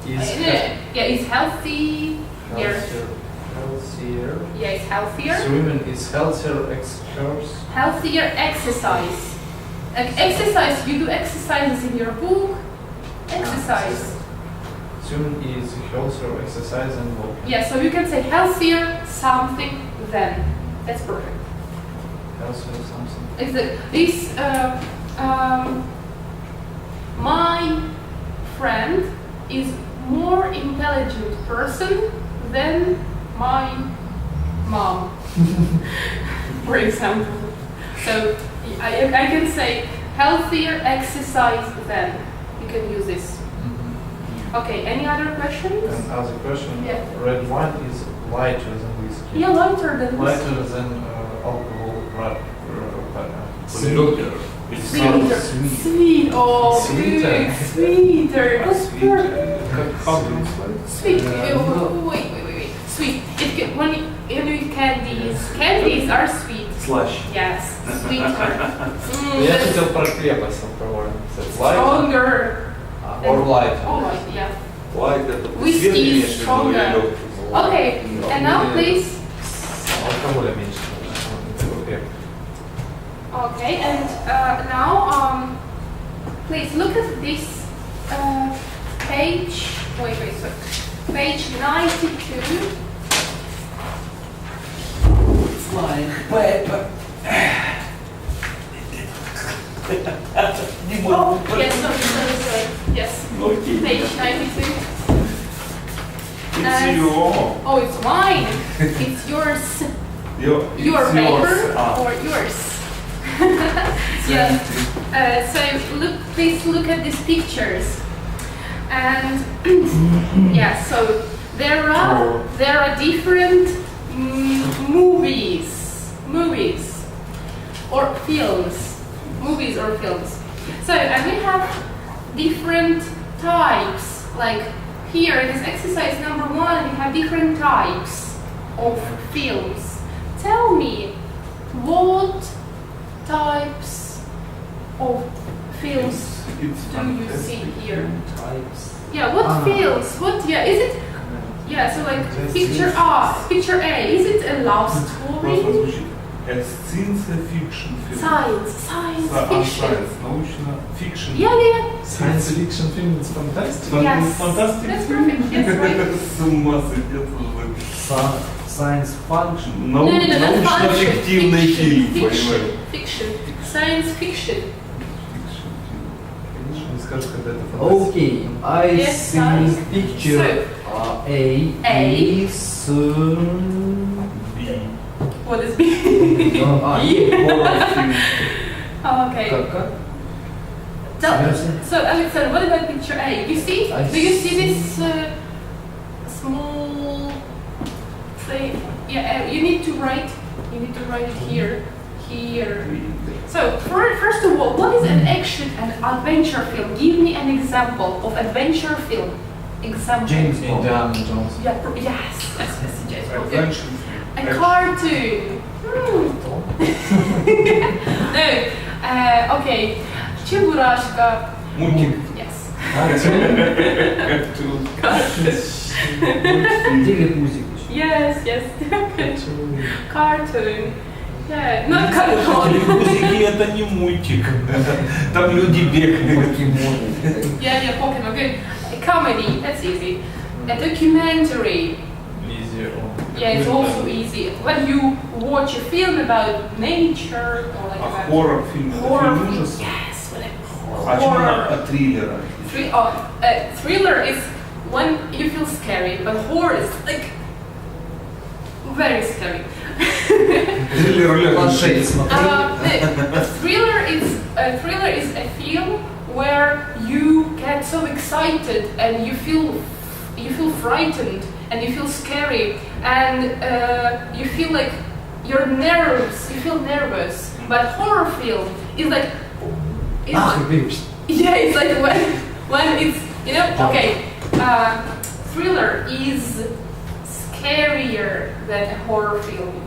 Speaker 2: Is
Speaker 1: Yeah, it's healthy.
Speaker 2: healthier. Healthier.
Speaker 1: Yeah, it's healthier.
Speaker 2: Swimming is healthier exercise.
Speaker 1: Healthier exercise. Like exercise, you do exercises in your book. Exercise.
Speaker 2: Swimming is healthier exercise than walking.
Speaker 1: Yeah, so you can say healthier something than. That's perfect.
Speaker 2: Healthier something.
Speaker 1: This my friend is more intelligent person than my mom, for example. So I can say healthier exercise than. You can use this. Okay, any other questions?
Speaker 2: And other question,
Speaker 1: Yeah.
Speaker 2: red wine is lighter than whiskey.
Speaker 1: Yeah, lighter than
Speaker 2: Lighter than alcohol,
Speaker 3: Sweeter. It's
Speaker 1: Sweeter.
Speaker 2: Sweet.
Speaker 1: Sweet. Oh,
Speaker 2: Sweeter.
Speaker 1: good. Sweeter. That's perfect.
Speaker 3: How do you spell it?
Speaker 1: Sweet.
Speaker 2: Yeah.
Speaker 1: Wait. Sweet. When you eat candies are sweet.
Speaker 3: Slush.
Speaker 1: Yes, sweeter.
Speaker 2: Я
Speaker 1: That's
Speaker 2: хотел про крепость алкоголя. Light
Speaker 1: stronger.
Speaker 2: or light.
Speaker 1: Oh, yeah.
Speaker 3: Light это
Speaker 1: Whiskey
Speaker 3: свет
Speaker 1: is
Speaker 3: имеешь в виду
Speaker 1: stronger.
Speaker 3: или легкий?
Speaker 1: Okay, and now please.
Speaker 2: Алкоголя меньше. Okay.
Speaker 1: Okay, and now please look at this page. Wait, sorry. Page 92.
Speaker 4: Flying paper.
Speaker 1: Oh, yes, sorry. Yes,
Speaker 3: Окей.
Speaker 1: page 92.
Speaker 3: It's your.
Speaker 1: Oh, it's mine. It's yours. Your
Speaker 3: It's
Speaker 1: paper
Speaker 3: yours. Ah.
Speaker 1: or yours? Yes. So please look at these pictures. And yeah, so there are different movies or films. So and we have different types. Like here in this exercise number 1, we have different types of films. Tell me what types of films
Speaker 3: It's
Speaker 1: do you see here?
Speaker 4: Types.
Speaker 1: Yeah, what films? What? Yeah, is it? Yeah, so like picture A. Is it a love story?
Speaker 3: звучит. Science fiction film.
Speaker 1: Science fiction.
Speaker 3: Science, научно fiction.
Speaker 1: Yeah.
Speaker 2: Science fiction film is fantastic.
Speaker 1: Yes.
Speaker 3: Fantastic.
Speaker 1: That's perfect. Yes, right.
Speaker 3: С ума сойдет уже.
Speaker 4: Science function.
Speaker 1: No,
Speaker 3: Научно-фиктивный фильм,
Speaker 1: Fiction.
Speaker 3: понимаешь?
Speaker 1: Fiction. Science fiction.
Speaker 2: Не скажешь, когда это фантастика.
Speaker 4: Okay, I
Speaker 1: Yes,
Speaker 4: see
Speaker 1: nice.
Speaker 4: picture A
Speaker 1: A.
Speaker 4: is
Speaker 3: B.
Speaker 1: What is B?
Speaker 4: horror film.
Speaker 1: Okay.
Speaker 4: Как?
Speaker 1: So Alexander, what about picture A? You see?
Speaker 4: I
Speaker 1: Do you see
Speaker 4: see.
Speaker 1: this small thing? Yeah, you need to write. You need to write it here. Here. So first of all, what is an action and adventure film? Give me an example of adventure film. Example.
Speaker 4: James Bond.
Speaker 2: Indiana Jones.
Speaker 1: Yeah. Yes. James Bond. Yeah.
Speaker 3: Adventure
Speaker 1: A
Speaker 3: film.
Speaker 1: cartoon. No. Okay. Чебурашка.
Speaker 3: Мультик.
Speaker 1: Yes.
Speaker 4: Телемузыка.
Speaker 1: Yes. Cartoon. Yeah. Not cartoon.
Speaker 3: Телемузыки это не мультик. Там люди бегают.
Speaker 1: Yeah. Pokemon. Good. A comedy. That's easy. A documentary.
Speaker 2: Easier.
Speaker 1: Yeah, it's also easy. When you watch a film about nature or like
Speaker 3: А
Speaker 1: about
Speaker 3: хоррор-фильм это
Speaker 1: horror.
Speaker 3: фильм ужасов?
Speaker 1: Yes. When
Speaker 3: А
Speaker 1: a
Speaker 3: чем
Speaker 1: horror.
Speaker 3: она от триллера?
Speaker 1: Thriller is when you feel scary, but horror is like very scary.
Speaker 3: Триллер легкий.
Speaker 4: Планшет смотри.
Speaker 1: A thriller is a film where you get so excited and you feel frightened and you feel scary and you feel like you feel nervous. But horror film is like
Speaker 4: Видишь.
Speaker 1: yeah, it's like when it's okay. Thriller is scarier than a horror film.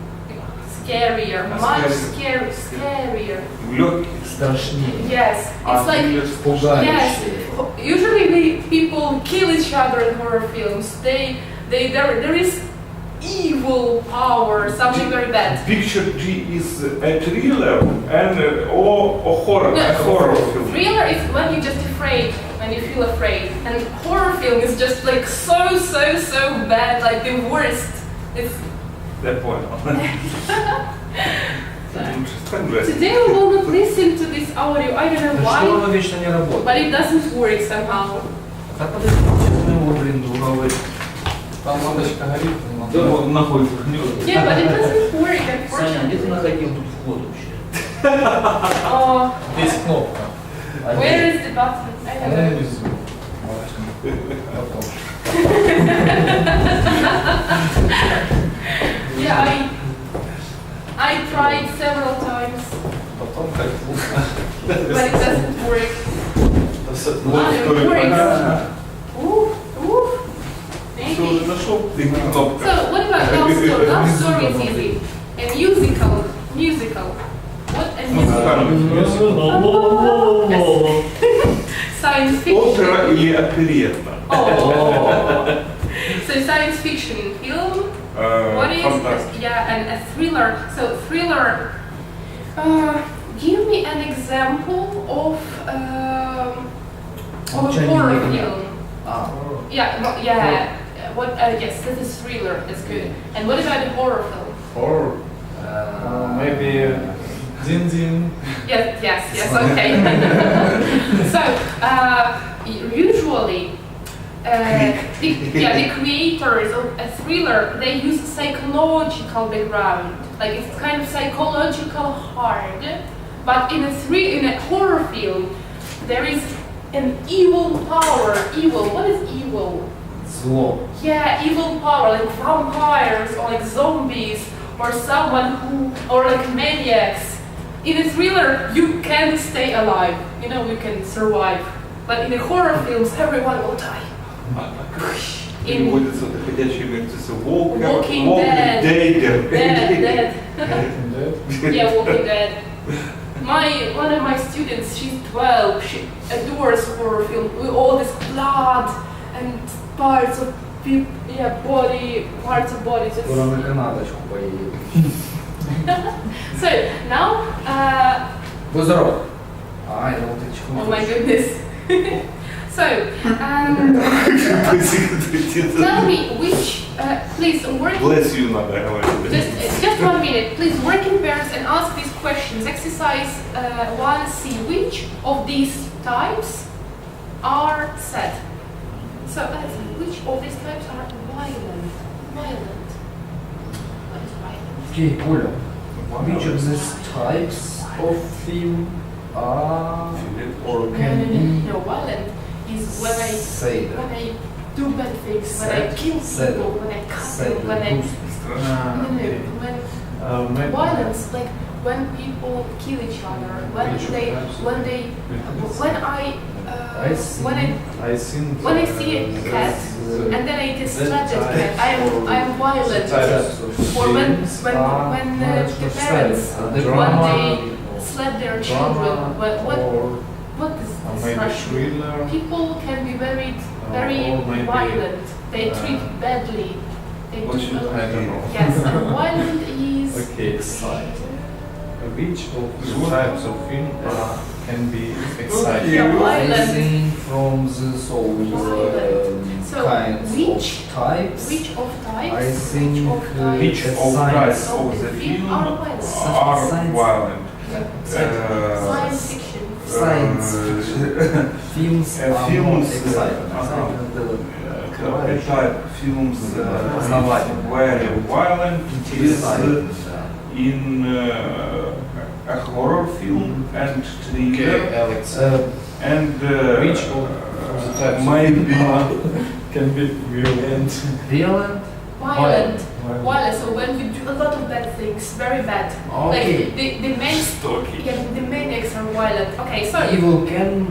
Speaker 1: scarier, much scarier.
Speaker 3: Легкий.
Speaker 4: Страшнее.
Speaker 1: Yes, it's like
Speaker 4: Пугающее.
Speaker 1: yes. Usually people kill each other in horror films. There is evil power, something very bad.
Speaker 3: Picture G is a thriller and or horror, a horror film.
Speaker 1: Thriller is when you're just afraid, when you feel afraid, and horror film is just like so bad, like the worst. It's
Speaker 3: Я понял.
Speaker 1: today we will not listen to this audio. I don't know
Speaker 4: Что
Speaker 1: why,
Speaker 4: оно вечно не работает?
Speaker 1: but it doesn't work somehow.
Speaker 4: Да подожди, сейчас мы его, блин, уговорим.
Speaker 2: Там лампочка горит,
Speaker 3: Да вот находится
Speaker 1: Yeah, but it doesn't work,
Speaker 4: Саня, где ты
Speaker 1: unfortunately.
Speaker 4: находил тут вход вообще?
Speaker 1: Oh,
Speaker 2: Здесь кнопка.
Speaker 1: where is the button? I don't
Speaker 2: Она
Speaker 1: know.
Speaker 2: внизу. Потом.
Speaker 1: Yeah, I tried several times,
Speaker 2: Потом как
Speaker 1: but it doesn't work.
Speaker 2: Вот
Speaker 1: it works. Ooh, ooh.
Speaker 3: Все
Speaker 1: Maybe.
Speaker 3: уже нашел? Ты кнопка.
Speaker 1: So, what about love story? Love story is easy. A musical. What a musical? Science
Speaker 3: Опера
Speaker 1: fiction.
Speaker 3: или оперетта?
Speaker 1: Oh. So science fiction film. What is
Speaker 3: Фантастика.
Speaker 1: yeah, and a thriller. So thriller. Give me an example of a
Speaker 4: Молчание
Speaker 1: horror
Speaker 4: ягнят.
Speaker 1: film.
Speaker 4: А,
Speaker 1: Yeah. What? Yes, this is thriller. That's good. And what about a horror film?
Speaker 2: Or maybe Din Din.
Speaker 1: Yes, okay. So, usually, the creators of a thriller, they use psychological background. Like it's kind of psychological hard. But in a horror film, there is an evil power. Evil. What is evil?
Speaker 4: зло.
Speaker 1: Yeah, evil power, like vampires or like zombies or someone or like maniacs. In a thriller, you can stay alive. You know, you can survive. But in the horror films, everyone will die.
Speaker 3: Переводится это ходячие мертвецы.
Speaker 1: Walking Dead.
Speaker 3: Dead.
Speaker 1: Dead.
Speaker 2: Walking Dead.
Speaker 1: Yeah, Walking Dead. One of my students, she's 12. She adores horror film with all this blood and parts of people, parts of bodies.
Speaker 4: Скоро на канадочку поедем.
Speaker 1: So now,
Speaker 4: Будь здоров. Ай, ну ты чего?
Speaker 1: oh my goodness. So, tell me which, please work.
Speaker 3: Bless you, надо говорить.
Speaker 1: Just 1 minute, please work in pairs and ask these questions. Exercise 1C. Which of these types are said? So, which of these types are violent? Violent. What is violent?
Speaker 4: Окей, понял. Which of these types of film are or can be
Speaker 1: No, violent is when
Speaker 4: said?
Speaker 1: I do bad things, when I kill
Speaker 4: Said.
Speaker 1: people, when I cut
Speaker 4: Said.
Speaker 1: them, when I
Speaker 3: Страшно.
Speaker 1: when
Speaker 2: Maybe.
Speaker 1: violence, like when people kill each other, when
Speaker 2: Which of
Speaker 1: they
Speaker 2: types?
Speaker 1: when they when
Speaker 4: I see.
Speaker 2: I think
Speaker 1: when I see a cat and then I distract that cat, I'm violent. Or when the parents when they slap their children, what is
Speaker 2: maybe
Speaker 1: Russian?
Speaker 2: thriller.
Speaker 1: People can be very
Speaker 2: or maybe,
Speaker 1: violent. They treat badly. They
Speaker 3: What
Speaker 1: do
Speaker 3: should
Speaker 1: a-
Speaker 2: I don't know.
Speaker 1: Yes, and violent is
Speaker 2: Okay, which of the types of film can be exciting?
Speaker 1: Yeah, violent.
Speaker 4: Rising from the soul
Speaker 1: Violent. So,
Speaker 4: kinds
Speaker 1: which
Speaker 4: of types.
Speaker 1: Which of types?
Speaker 4: I think
Speaker 3: Which
Speaker 4: It's
Speaker 3: of
Speaker 4: science.
Speaker 3: types of the film are violent?
Speaker 1: Science fiction.
Speaker 4: Science films are
Speaker 3: Films,
Speaker 4: more exciting.
Speaker 3: A type films
Speaker 4: Познавательные.
Speaker 3: very violent is
Speaker 4: Да.
Speaker 3: in a horror film and thriller
Speaker 2: Okay, Alex.
Speaker 3: and
Speaker 2: Which of the types
Speaker 3: maybe
Speaker 2: can be violent?
Speaker 4: Violent?
Speaker 1: Violent. Violent. So when you do a lot of bad things, very bad.
Speaker 4: Okay.
Speaker 1: Like the
Speaker 3: Stocky.
Speaker 1: the maniacs are violent. Okay, so
Speaker 4: Evil can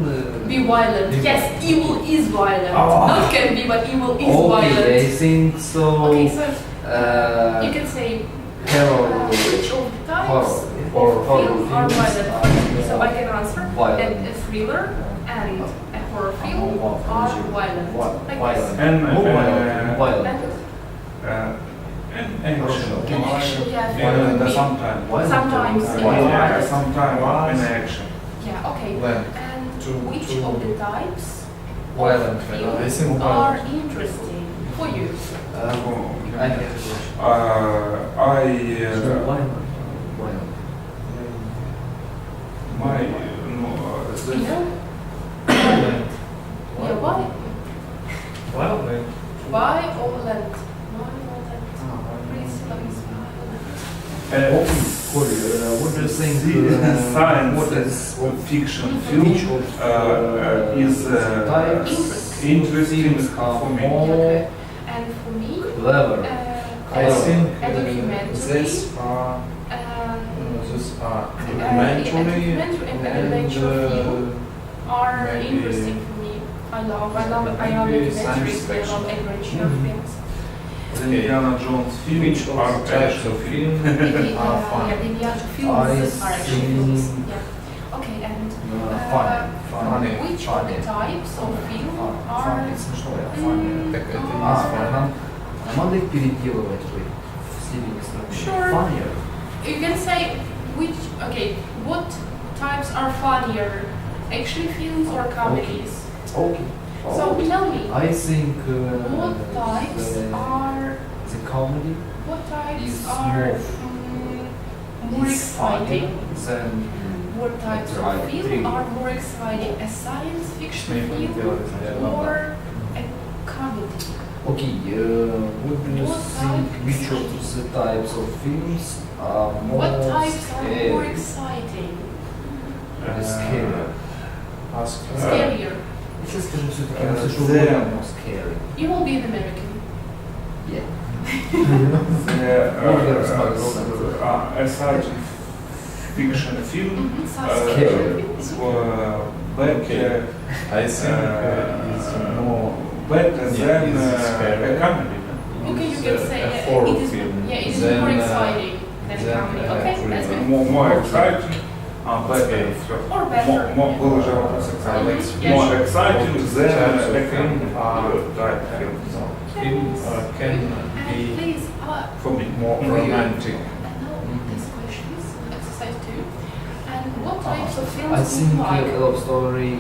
Speaker 1: be violent.
Speaker 4: be
Speaker 1: Yes, evil is violent.
Speaker 4: Oh.
Speaker 1: Not can be, but evil is
Speaker 4: okay, I
Speaker 1: violent.
Speaker 4: think so.
Speaker 1: Okay, so
Speaker 4: Uh,
Speaker 1: you can say
Speaker 4: horror.
Speaker 1: Which of the types
Speaker 4: Horror.
Speaker 1: of film are violent? So I can answer.
Speaker 4: Violent.
Speaker 1: A thriller and a horror film are violent. Like this.
Speaker 3: And
Speaker 4: Violent.
Speaker 3: and action.
Speaker 1: In action, yeah.
Speaker 3: And
Speaker 1: Violent.
Speaker 3: sometimes.
Speaker 1: Sometimes.
Speaker 3: Yeah, sometimes in action.
Speaker 1: Yeah, okay.
Speaker 2: Violent.
Speaker 1: And
Speaker 2: Two-
Speaker 1: which
Speaker 2: two-
Speaker 1: of the types
Speaker 2: Violent.
Speaker 1: of
Speaker 2: I
Speaker 1: films
Speaker 2: think
Speaker 1: are
Speaker 2: violent.
Speaker 1: interesting for you?
Speaker 4: I have a question.
Speaker 3: I
Speaker 4: Violent.
Speaker 3: my
Speaker 1: You
Speaker 3: the,
Speaker 1: know?
Speaker 2: Violent.
Speaker 1: Yeah, why?
Speaker 2: Violent.
Speaker 1: Why violent? Why violent? Please,
Speaker 4: What do you think?
Speaker 3: science
Speaker 4: What is
Speaker 3: fiction
Speaker 4: which
Speaker 3: film
Speaker 4: of
Speaker 3: is
Speaker 4: types
Speaker 3: interesting
Speaker 4: are
Speaker 3: for me.
Speaker 4: more
Speaker 1: And for me,
Speaker 4: clever?
Speaker 2: I think
Speaker 1: a documentary.
Speaker 2: these are
Speaker 1: a
Speaker 2: documentary
Speaker 1: documentary and
Speaker 2: and
Speaker 1: adventure film are
Speaker 2: maybe
Speaker 1: interesting for me. I love
Speaker 2: maybe science
Speaker 1: documentaries, I love
Speaker 2: fiction.
Speaker 1: adventure films.
Speaker 3: The Indiana Jones film
Speaker 2: Which
Speaker 3: are
Speaker 2: of the types
Speaker 3: action
Speaker 2: of
Speaker 3: film.
Speaker 2: film
Speaker 1: Maybe,
Speaker 2: are fun?
Speaker 1: yeah, maybe other
Speaker 4: I
Speaker 1: films are action films.
Speaker 4: think-
Speaker 1: Yeah. Okay, and
Speaker 2: Funny.
Speaker 1: which of the types of film are
Speaker 4: Funny, смешное, funny.
Speaker 2: Так это не
Speaker 1: Ah,
Speaker 2: funny.
Speaker 4: Надо их переделывать в стиле
Speaker 1: Sure.
Speaker 4: Funnier.
Speaker 1: you can say which what types are funnier, action films or comedies?
Speaker 4: Okay.
Speaker 1: So tell me,
Speaker 4: I think
Speaker 1: what types are
Speaker 4: the comedy
Speaker 1: what types
Speaker 4: is
Speaker 1: are more
Speaker 4: is
Speaker 1: exciting?
Speaker 4: funnier than
Speaker 1: What types of
Speaker 4: Right,
Speaker 1: film
Speaker 4: thriller.
Speaker 1: are more exciting? A science fiction film or a comedy?
Speaker 4: Okay, what do you
Speaker 1: What
Speaker 4: think
Speaker 1: type
Speaker 4: which of the types of films are more
Speaker 1: What types are more
Speaker 4: scary?
Speaker 1: exciting?
Speaker 4: Scary.
Speaker 2: Ask
Speaker 1: Scarier.
Speaker 4: Если скажу все-таки
Speaker 3: the-
Speaker 4: слышу more scary.
Speaker 1: You will be an American.
Speaker 4: Yeah.
Speaker 3: A science fiction film
Speaker 1: Science
Speaker 4: Okay.
Speaker 1: fiction films.
Speaker 3: better
Speaker 2: I think it's more
Speaker 3: better
Speaker 2: Yeah,
Speaker 3: than
Speaker 2: it's scary.
Speaker 3: a comedy.
Speaker 1: Okay, you
Speaker 2: It's
Speaker 1: can
Speaker 2: a
Speaker 1: say
Speaker 2: horror
Speaker 1: it is.
Speaker 2: film.
Speaker 1: Yeah, it is
Speaker 2: Then,
Speaker 1: more exciting than
Speaker 2: then,
Speaker 1: comedy. Okay, that's good.
Speaker 3: More exciting, better.
Speaker 1: Or better.
Speaker 3: More был же вопрос
Speaker 2: Alex,
Speaker 1: Yeah,
Speaker 3: more
Speaker 1: sure.
Speaker 3: exciting than
Speaker 2: types of
Speaker 3: a
Speaker 2: film
Speaker 3: comedy type
Speaker 2: are
Speaker 3: film.
Speaker 2: films can
Speaker 1: And
Speaker 2: be
Speaker 1: please,
Speaker 3: For me.
Speaker 2: more romantic.
Speaker 1: and now these questions, exercise 2. And what types of films
Speaker 4: I
Speaker 1: do
Speaker 4: think
Speaker 1: you like?
Speaker 4: love story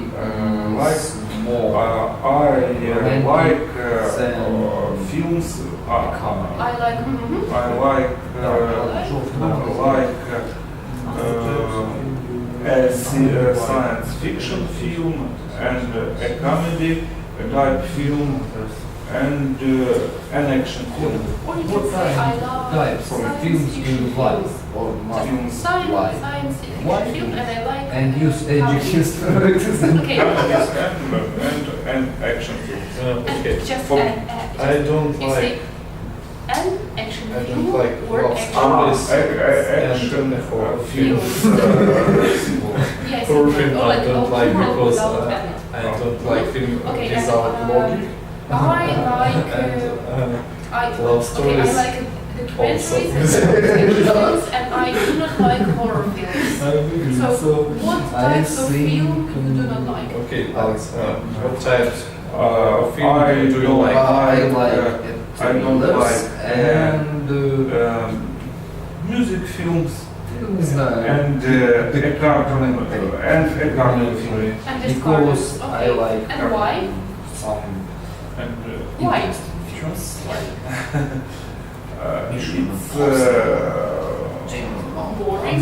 Speaker 3: Like
Speaker 4: is more
Speaker 3: I
Speaker 4: Romantic
Speaker 3: like
Speaker 4: than
Speaker 3: films.
Speaker 4: comedy.
Speaker 1: I like.
Speaker 3: I like a science fiction film and a comedy type film and an action film.
Speaker 1: Or you
Speaker 4: What
Speaker 1: can say I
Speaker 4: type
Speaker 1: love
Speaker 4: types of
Speaker 1: science
Speaker 4: films do
Speaker 1: fiction
Speaker 4: you like
Speaker 1: films.
Speaker 4: or not
Speaker 3: Films.
Speaker 4: like?
Speaker 1: Science fiction
Speaker 4: Why?
Speaker 1: film, and I like.
Speaker 4: And use
Speaker 1: comedies.
Speaker 4: adjectives.
Speaker 1: Okay.
Speaker 3: Comedies and action films.
Speaker 2: Okay.
Speaker 1: And just
Speaker 3: For me.
Speaker 2: I don't
Speaker 1: you say
Speaker 2: like.
Speaker 1: an action
Speaker 2: I
Speaker 1: film
Speaker 2: don't like
Speaker 1: or
Speaker 2: love
Speaker 1: action.
Speaker 2: stories.
Speaker 3: Action films.
Speaker 1: Yes.
Speaker 2: Horror film I
Speaker 1: like
Speaker 2: don't like
Speaker 1: horror
Speaker 2: because
Speaker 1: without an.
Speaker 2: I don't like film
Speaker 1: Okay,
Speaker 2: without
Speaker 1: and,
Speaker 2: logic.
Speaker 1: I like.
Speaker 2: And
Speaker 1: I
Speaker 2: love
Speaker 1: Okay,
Speaker 2: stories
Speaker 1: I like documentaries
Speaker 2: also.
Speaker 1: and films, and I do not like horror films. So, what
Speaker 4: I
Speaker 1: types of
Speaker 4: think,
Speaker 1: film you do not like?
Speaker 2: Okay, Alex, what types of film
Speaker 3: I
Speaker 2: do you
Speaker 3: don't
Speaker 2: like?
Speaker 4: I like
Speaker 3: I don't
Speaker 4: thrillers
Speaker 3: like
Speaker 4: and
Speaker 3: music films
Speaker 4: не знаю.
Speaker 3: and a cartoon film.
Speaker 1: And this
Speaker 4: Because
Speaker 1: cartoons,
Speaker 4: I
Speaker 1: okay.
Speaker 4: like
Speaker 1: And why?
Speaker 4: some
Speaker 3: And
Speaker 1: Why?
Speaker 4: interesting films like
Speaker 3: it's
Speaker 4: James Bond.
Speaker 1: Boring.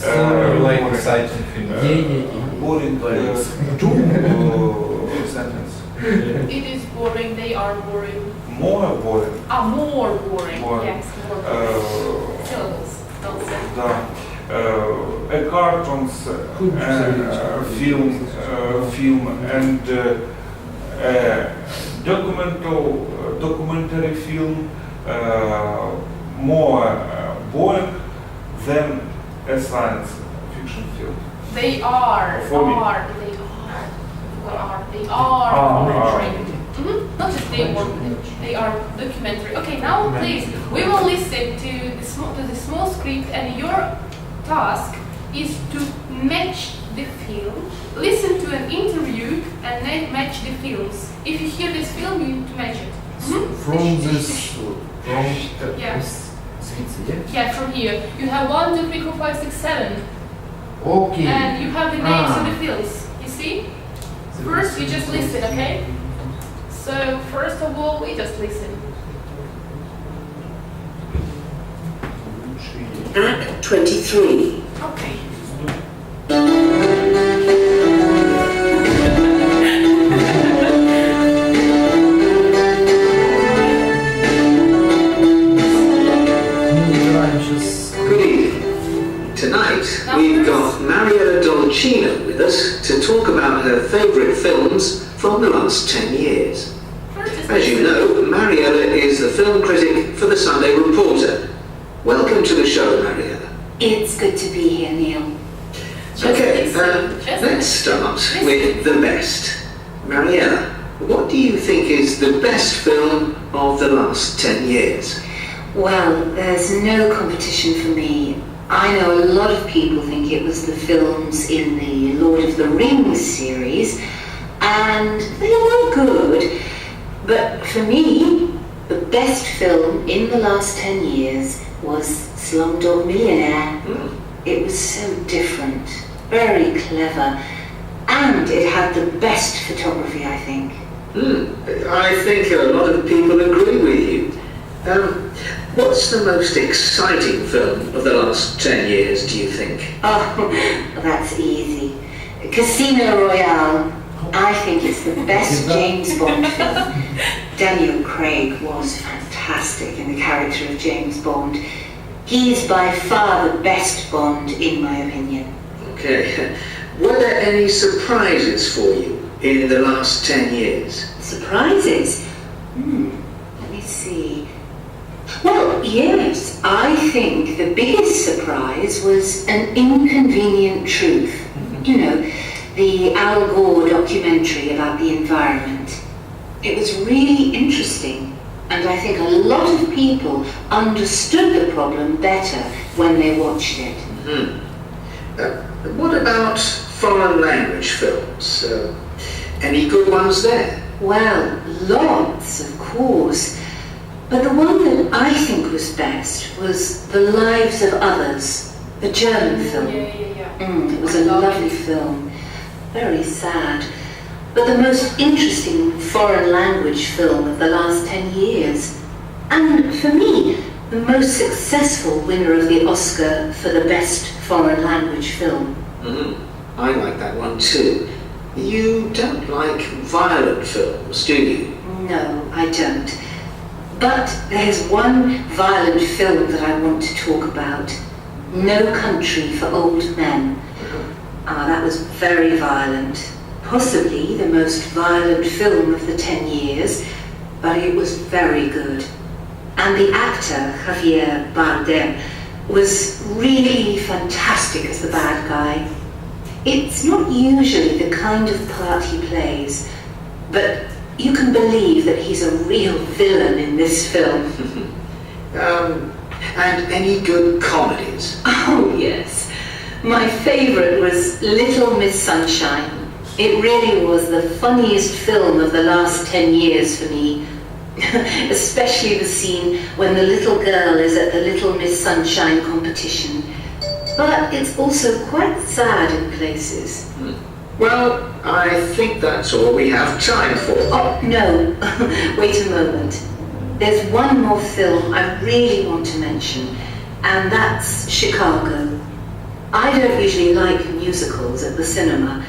Speaker 2: You like exciting film?
Speaker 4: Yeah.
Speaker 3: boring two sentence.
Speaker 1: It is boring. They are boring.
Speaker 3: More boring.
Speaker 1: More boring.
Speaker 3: Boring.
Speaker 1: Yes, more boring. Syllables. Don't say.
Speaker 3: Да. A cartoons, film and documentary film more boring than a science fiction film.
Speaker 1: They are.
Speaker 3: For me.
Speaker 1: They are boring. Not just they were. They are documentary. Okay, now please, we will listen to the small script, and your task is to match the film. Listen to an interview and then match the films. If you hear this film, you need to match it.
Speaker 4: From this,
Speaker 1: Yeah.
Speaker 4: звідси,
Speaker 1: Yeah, from here. You have 1, 2, 3, 4, 5, 6, 7.
Speaker 4: Okay.
Speaker 1: And you have the names of the films. You see? First, you just listen, okay? So, first of all, we just listen.
Speaker 5: Act 23.
Speaker 1: Okay.
Speaker 5: Good evening. Tonight, we've got Mariella Dolcino with us to talk about her favourite films from the last 10 years. As you know, Mariella is the film critic for the Sunday Reporter. Welcome to the show, Mariella.
Speaker 6: It's good to be here, Neil.
Speaker 5: Okay, let's start with the best. Mariella, what do you think is the best film of the last 10 years?
Speaker 6: Well, there's no competition for me. I know a lot of people think it was the films in the Lord of the Rings series, and they were good. But for me, the best film in the last 10 years was Slumdog Millionaire. It was so different, very clever, and it had the best photography, I think.
Speaker 5: I think a lot of people agree with you. What's the most exciting film of the last 10 years, do you think?
Speaker 6: Oh, that's easy. Casino Royale. I think it's the best James Bond film. Daniel Craig was fantastic in the character of James Bond. He's by far the best Bond, in my opinion.
Speaker 5: Okay. Were there any surprises for you in the last 10 years?
Speaker 6: Surprises? Let me see. Well, yes, I think the biggest surprise was An Inconvenient Truth. You know, the Al Gore documentary about the environment. It was really interesting, and I think a lot of people understood the problem better when they watched it.
Speaker 5: What about foreign language films? Any good ones there?
Speaker 6: Well, lots, of course. But the one that I think was best was The Lives of Others, the German film.
Speaker 1: Yeah.
Speaker 6: It was a lovely film, very sad, but the most interesting foreign language film of the last 10 years. And for me, the most successful winner of the Oscar for the best foreign language film.
Speaker 5: I like that one too. You don't like violent films, do you?
Speaker 6: No, I don't. But there's one violent film that I want to talk about. No Country for Old Men. That was very violent. Possibly the most violent film of the 10 years, but it was very good. And the actor, Javier Bardem, was really fantastic as the bad guy. It's not usually the kind of part he plays, but you can believe that he's a real villain in this film.
Speaker 5: And any good comedies?
Speaker 6: Oh, yes. My favourite was Little Miss Sunshine. It really was the funniest film of the last 10 years for me. Especially the scene when the little girl is at the Little Miss Sunshine competition. But it's also quite sad in places.
Speaker 5: Well, I think that's all we have time for.
Speaker 6: Oh, no. Wait a moment. There's one more film I really want to mention, and that's Chicago. I don't usually like musicals at the cinema,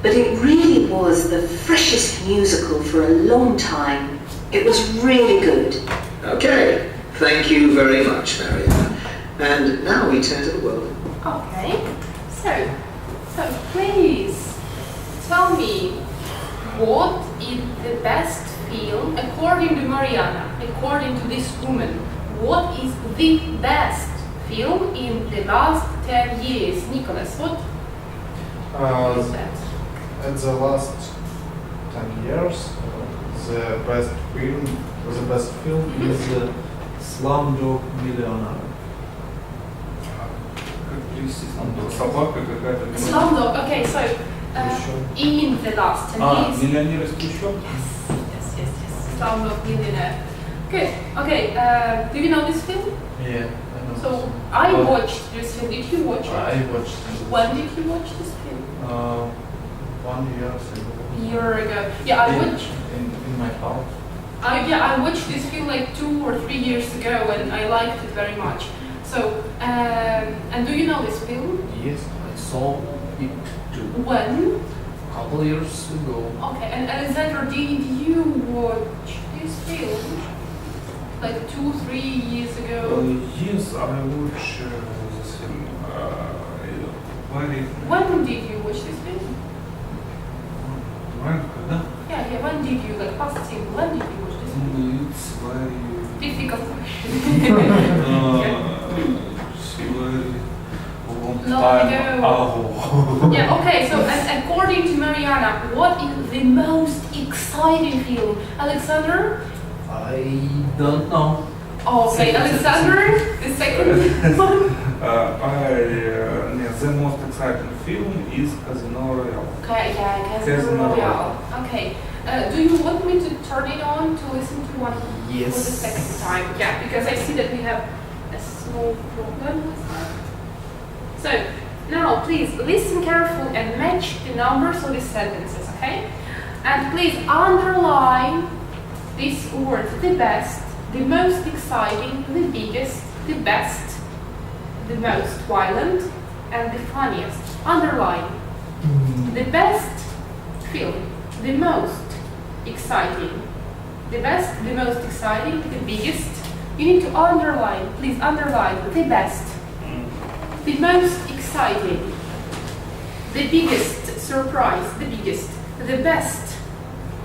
Speaker 6: but it really was the freshest musical for a long time. It was really good.
Speaker 5: Okay, thank you very much, Mariella. And now we turn to the world.
Speaker 1: Okay. So please tell me, what is the best film according to Mariana, according to this woman? What is the best film in the last 10 years? Nicholas, what is that?
Speaker 2: In the last 10 years, the best film Was the best film?
Speaker 4: is Slumdog Millionaire.
Speaker 3: Как перевести Slumdog? Собака какая-то.
Speaker 1: Slumdog. Okay, so in the last 10 years.
Speaker 3: Миллионер из трущоб?
Speaker 1: Yes. Slumdog Millionaire. Good. Okay. Do you know this film?
Speaker 2: Yeah, I know.
Speaker 1: So I watched this film. Did you watch it?
Speaker 2: I watched it.
Speaker 1: When did you watch this film?
Speaker 2: 1 year ago.
Speaker 1: A year ago. Yeah, I watched.
Speaker 2: In my house.
Speaker 1: I watched this film like 2 or 3 years ago, and I liked it very much. So, and do you know this film?
Speaker 4: Yes, I saw it too.
Speaker 1: When?
Speaker 4: A couple years ago.
Speaker 1: Okay, and Alexander, did you watch this film? Like 2-3 years ago?
Speaker 3: Yes, I watch this film. Very...
Speaker 1: When did you watch this film?
Speaker 3: When? Когда?
Speaker 1: Yeah, when did you, like past film, when did you watch this film?
Speaker 3: It's very...
Speaker 1: Difficult question.
Speaker 3: It's very long
Speaker 1: Long
Speaker 3: time
Speaker 1: ago. Yeah, okay, so according to Mariana, what is the most exciting film? Alexander?
Speaker 4: I don't know.
Speaker 1: Okay, Alexander, the second one.
Speaker 3: The most exciting film is Casino Royale.
Speaker 1: Okay, yeah, Casino Royale. Okay. Do you want me to turn it on to listen to one for the
Speaker 4: Yes.
Speaker 1: second time? Yeah, because I see that we have a small problem with that. So, now please listen carefully and match the numbers of the sentences, okay? And please underline these words: the best, the most exciting, the biggest, the best, the most violent, and the funniest. Underline. The best film, the most exciting. The best, the most exciting, the biggest. You need to underline, please underline the best. The most exciting. The biggest surprise, the biggest. The best.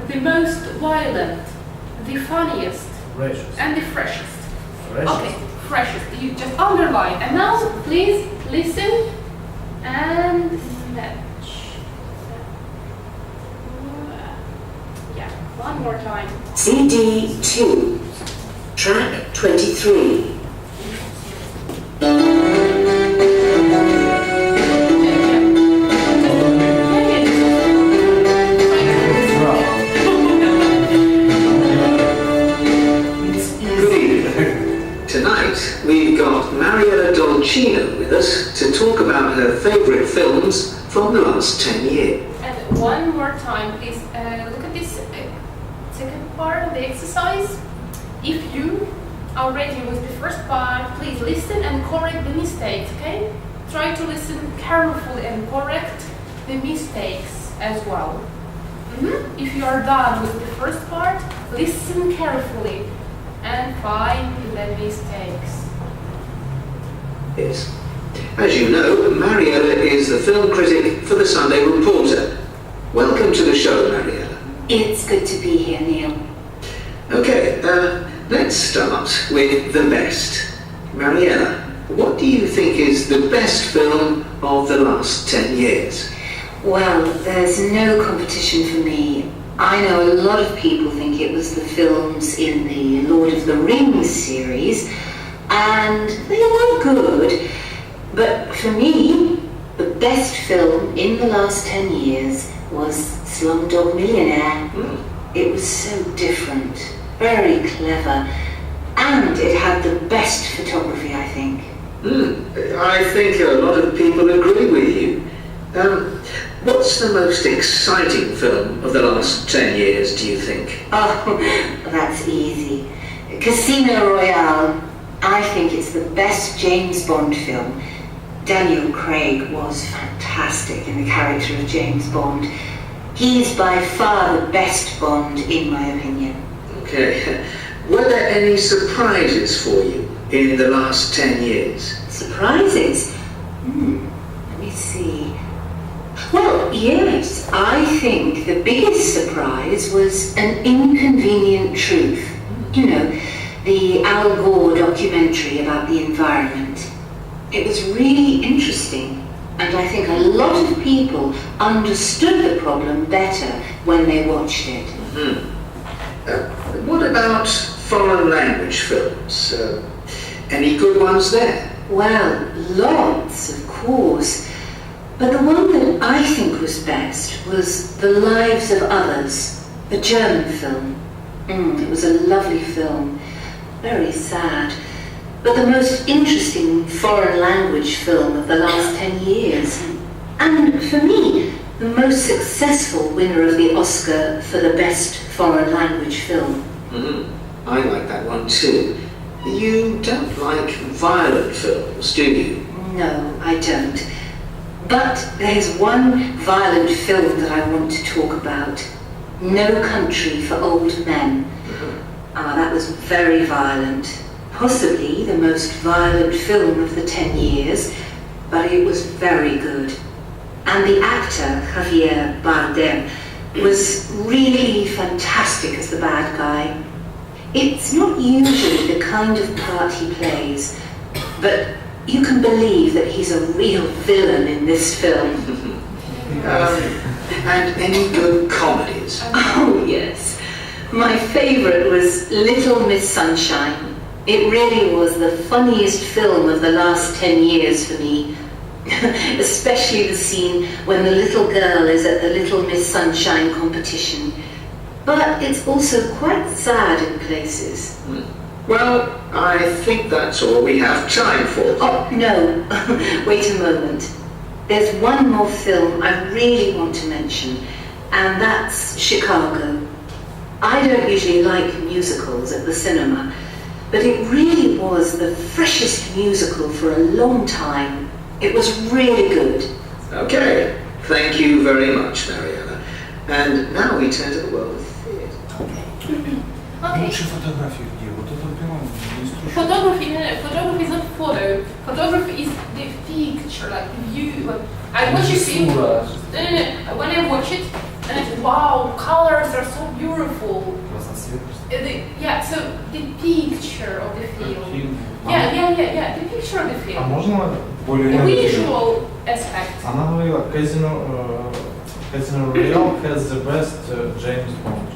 Speaker 1: The most violent. The funniest.
Speaker 4: Precious.
Speaker 1: And the freshest.
Speaker 4: Precious.
Speaker 1: Okay, freshest. You just underline. And now, please listen and match. Yeah, one more time.
Speaker 6: CD 2, track 23.
Speaker 5: Good evening. Tonight, we've got Mariella Dolcino with us to talk about her favourite films from the last 10 years.
Speaker 1: And one more time, please look at this second part of the exercise. If you are ready with the first part, please listen and correct the mistakes, okay? Try to listen carefully and correct the mistakes as well. If you are done with the first part, listen carefully and find the mistakes.
Speaker 5: Yes. As you know, Mariella is the film critic for the Sunday Reporter. Welcome to the show, Mariella.
Speaker 6: It's good to be here, Neil.
Speaker 5: Okay, let's start with the best. Mariella, what do you think is the best film of the last 10 years?
Speaker 6: Well, there's no competition for me. I know a lot of people think it was the films in the Lord of the Rings series, and they were good. But for me, the best film in the last 10 years was Slumdog Millionaire. It was so different, very clever, and it had the best photography, I think.
Speaker 5: I think a lot of people agree with you. What's the most exciting film of the last 10 years, do you think?
Speaker 6: Oh, that's easy. Casino Royale. I think it's the best James Bond film. Daniel Craig was fantastic in the character of James Bond. He's by far the best Bond, in my opinion.
Speaker 5: Okay. Were there any surprises for you in the last 10 years?
Speaker 6: Surprises? Let me see. Well, yes, I think the biggest surprise was An Inconvenient Truth. You know, the Al Gore documentary about the environment. It was really interesting, and I think a lot of people understood the problem better when they watched it.
Speaker 5: What about foreign language films? Any good ones there?
Speaker 6: Well, lots, of course. But the one that I think was best was The Lives of Others, a German film. It was a lovely film, very sad, but the most interesting foreign language film of the last 10 years. And for me, the most successful winner of the Oscar for the best foreign language film.
Speaker 5: I like that one too. You don't like violent films, do you?
Speaker 6: No, I don't. But there's one violent film that I want to talk about. No Country for Old Men. That was very violent. Possibly the most violent film of the 10 years, but it was very good. And the actor, Javier Bardem, was really fantastic as the bad guy. It's not usually the kind of part he plays, but you can believe that he's a real villain in this film.
Speaker 5: And any good comedies?
Speaker 6: Oh, yes. My favourite was Little Miss Sunshine. It really was the funniest film of the last 10 years for me. Especially the scene when the little girl is at the Little Miss Sunshine competition. But it's also quite sad in places.
Speaker 5: Well, I think that's all we have time for.
Speaker 6: Oh, no. Wait a moment. There's one more film I really want to mention, and that's Chicago. I don't usually like musicals at the cinema, but it really was the freshest musical for a long time. It was really good.
Speaker 5: Okay, thank you very much, Mariana. And now we turn to the world of theatre.
Speaker 1: Okay.
Speaker 3: Лучше фотографии где? Вот это прям не
Speaker 1: Photography is not photo. Photography is the picture, like view. I watch a film.
Speaker 4: Surah.
Speaker 1: No. When I watch it, and I say, wow, colors are so beautiful. Yeah, so the picture of the film. Yeah, the picture of the
Speaker 2: А
Speaker 1: film.
Speaker 2: можно
Speaker 3: более
Speaker 1: The
Speaker 3: реальный.
Speaker 1: visual aspect.
Speaker 2: Она говорила, Casino Royale has the best James Bond.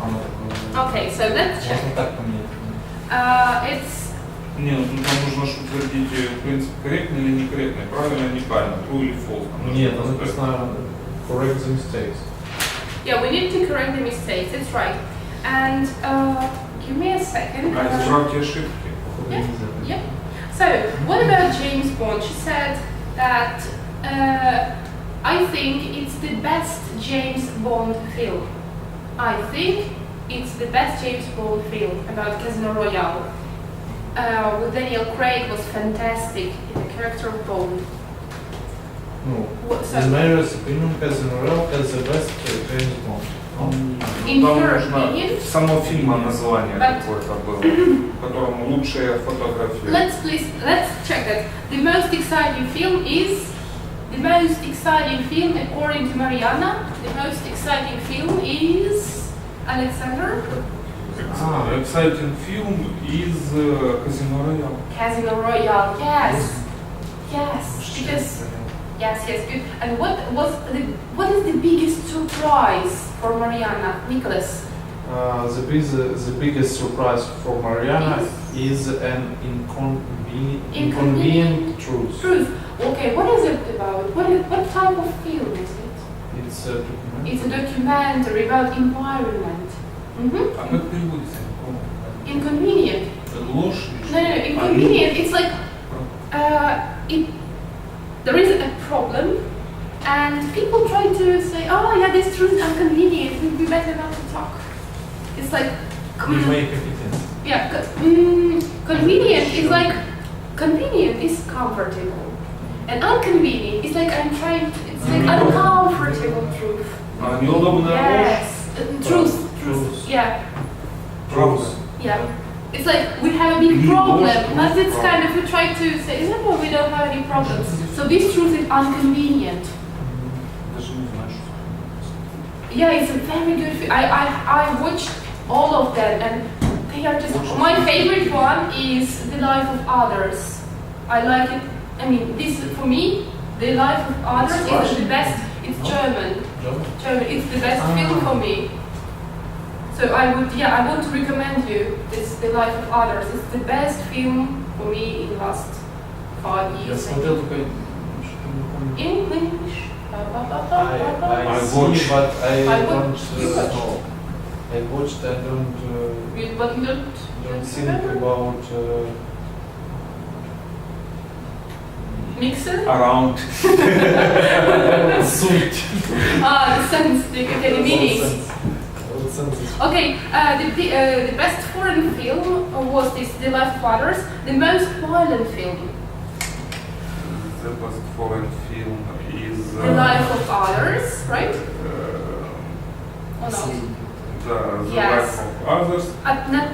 Speaker 2: Она такая.
Speaker 1: Okay, so let's check.
Speaker 2: Можно так поменять.
Speaker 1: It's
Speaker 3: Не, ну тут нам нужно ж утвердить, в принципе, корректно или некорректно, правильно или неправильно, true или false. Нам нужно
Speaker 2: Нет, она
Speaker 3: поставить.
Speaker 2: написано correct the mistakes.
Speaker 1: yeah, we need to correct the mistakes. That's right. And give me a second.
Speaker 3: А, исправьте ошибки.
Speaker 1: Yep. So, what about James Bond? She said that I think it's the best James Bond film. I think it's the best James Bond film about Casino Royale. With Daniel Craig was fantastic in the character of Bond.
Speaker 2: Ну,
Speaker 1: What, so,
Speaker 2: in Mary's opinion, Casino Royale has the best James Bond.
Speaker 1: in
Speaker 3: Там
Speaker 1: your
Speaker 3: нужно
Speaker 1: opinion,
Speaker 3: само фильма название
Speaker 1: But-
Speaker 3: какое-то было, в котором лучшие фотографии.
Speaker 1: let's check that. The most exciting film according to Mariana. The most exciting film is Alexander.
Speaker 3: Exciting film из Казино Роял.
Speaker 1: Casino Royale. Yes. Because yes, good. And what is the biggest surprise for Mariana, Nicholas?
Speaker 2: The biggest surprise for Mariana is an inconvenient truth.
Speaker 1: Truth. Okay, what is it about? What type of film is it?
Speaker 2: It's a documentary.
Speaker 1: It's a documentary about environment.
Speaker 3: А как переводится?
Speaker 1: Inconvenient.
Speaker 3: Ложь?
Speaker 1: No, inconvenient. It's like there is a problem, and people try to say, "Oh, yeah, this truth is inconvenient. It would be better not to talk." It's like,
Speaker 2: We make evidence.
Speaker 1: yeah, convenient is like convenient is comfortable, and inconvenient is like I'm trying. It's like uncomfortable truth.
Speaker 3: А, неудобная ложь?
Speaker 1: Yes, truth.
Speaker 2: Truth.
Speaker 1: Yeah.
Speaker 3: Правда?
Speaker 1: Yeah. It's like we have a big problem, but it's kind of we try to say, no, we don't have any problems. So this truth is inconvenient.
Speaker 3: Даже не знаю, что
Speaker 1: Yeah, it's a very good film. I watched all of them, and they are just. My favorite one is The Life of Others. I like it. I mean, this for me, The Life of Others is the best. It's German.
Speaker 2: John?
Speaker 1: German. It's the best film for me. So I want to recommend you this The Life of Others. It's the best film for me in the last 5
Speaker 2: Я
Speaker 1: years.
Speaker 2: смотрел только что-то не помню.
Speaker 1: English.
Speaker 2: I see,
Speaker 3: watch.
Speaker 2: but I
Speaker 1: I
Speaker 2: don't.
Speaker 1: watch. You watch.
Speaker 2: I watched. I don't.
Speaker 1: But you don't
Speaker 2: Don't think
Speaker 1: remember?
Speaker 2: about.
Speaker 1: Mixer?
Speaker 3: Around.
Speaker 2: Суть.
Speaker 1: The sentence, okay, the meanings.
Speaker 2: What sense is-
Speaker 1: Okay, the best foreign film was this The Life of Others. The most violent film,
Speaker 3: The best foreign film is
Speaker 1: The Life of Others, right? Or not?
Speaker 3: the
Speaker 1: Yes.
Speaker 3: Life of Others.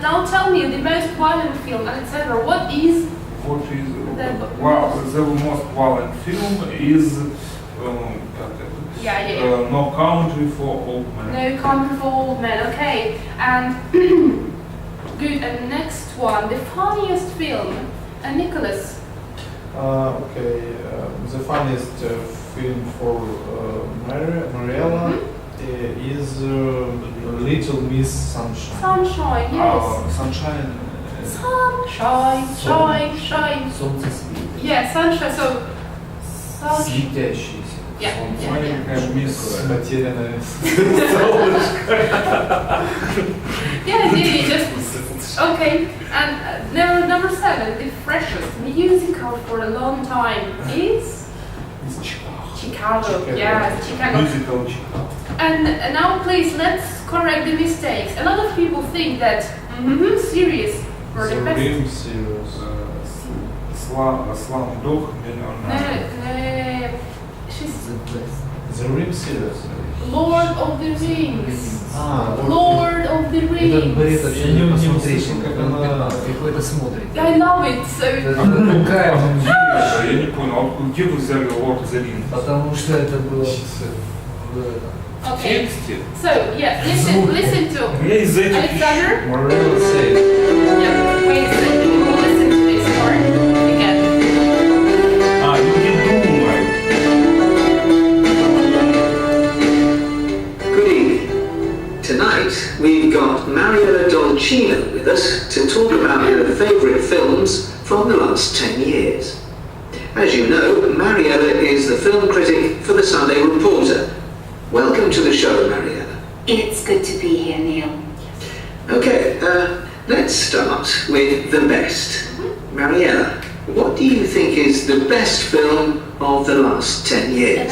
Speaker 1: Now tell me the most violent film, Alexander. What is?
Speaker 3: What is
Speaker 1: The-
Speaker 3: the most violent film is
Speaker 1: Yeah.
Speaker 3: No Country for Old Men.
Speaker 1: No Country for Old Men. Okay, and good. And next one, the funniest film, Nicholas.
Speaker 2: Okay, the funniest film for Mariella is Little Miss Sunshine.
Speaker 1: Sunshine. Yes.
Speaker 3: Sunshine.
Speaker 1: Sunshine. Shine.
Speaker 4: Солнце светит.
Speaker 1: Yeah, sunshine. So. Sunshine.
Speaker 2: Светящийся.
Speaker 1: Yeah,
Speaker 2: Солнце.
Speaker 1: yeah, yeah.
Speaker 3: Маленькая мисс.
Speaker 2: Потерянное.
Speaker 1: Yeah, just okay. And number 7, the freshest musical for a long time is
Speaker 3: Из Chicago.
Speaker 1: Chicago. Yeah, Chicago.
Speaker 3: Musical Chicago.
Speaker 1: And now, please, let's correct the mistakes. A lot of people think that series were the
Speaker 2: The
Speaker 1: best.
Speaker 2: Rim series.
Speaker 3: Slumdog Millionaire.
Speaker 1: No, she's
Speaker 4: The best.
Speaker 2: The Rim series.
Speaker 1: Lord of the Rings.
Speaker 2: Ah,
Speaker 1: Lord of the
Speaker 4: Этот
Speaker 1: Rings.
Speaker 4: бред вообще
Speaker 2: Я
Speaker 4: не
Speaker 2: не
Speaker 4: посмотришь,
Speaker 2: услышал,
Speaker 4: как
Speaker 2: как
Speaker 4: он
Speaker 2: она-
Speaker 4: 15, какой-то смотрит.
Speaker 1: I love it. So
Speaker 4: Это такая вещь,
Speaker 3: Я не понял, а где вы взяли Lord of the Rings?
Speaker 4: потому что это было
Speaker 3: В
Speaker 1: okay.
Speaker 3: тексте?
Speaker 1: So yeah, listen to
Speaker 3: Я из этих
Speaker 1: Alexander.
Speaker 2: Mariella says.
Speaker 1: Yeah, wait a second. We'll listen to this part again.
Speaker 3: люди думают.
Speaker 5: Good evening. Tonight, we've got Mariella Dolcino with us to talk about her favourite films from the last 10 years. As you know, Mariella is the film critic for the Sunday Reporter. Welcome to the show, Mariella.
Speaker 6: It's good to be here, Neil.
Speaker 5: Okay, let's start with the best. Mariella, what do you think is the best film of the last 10 years?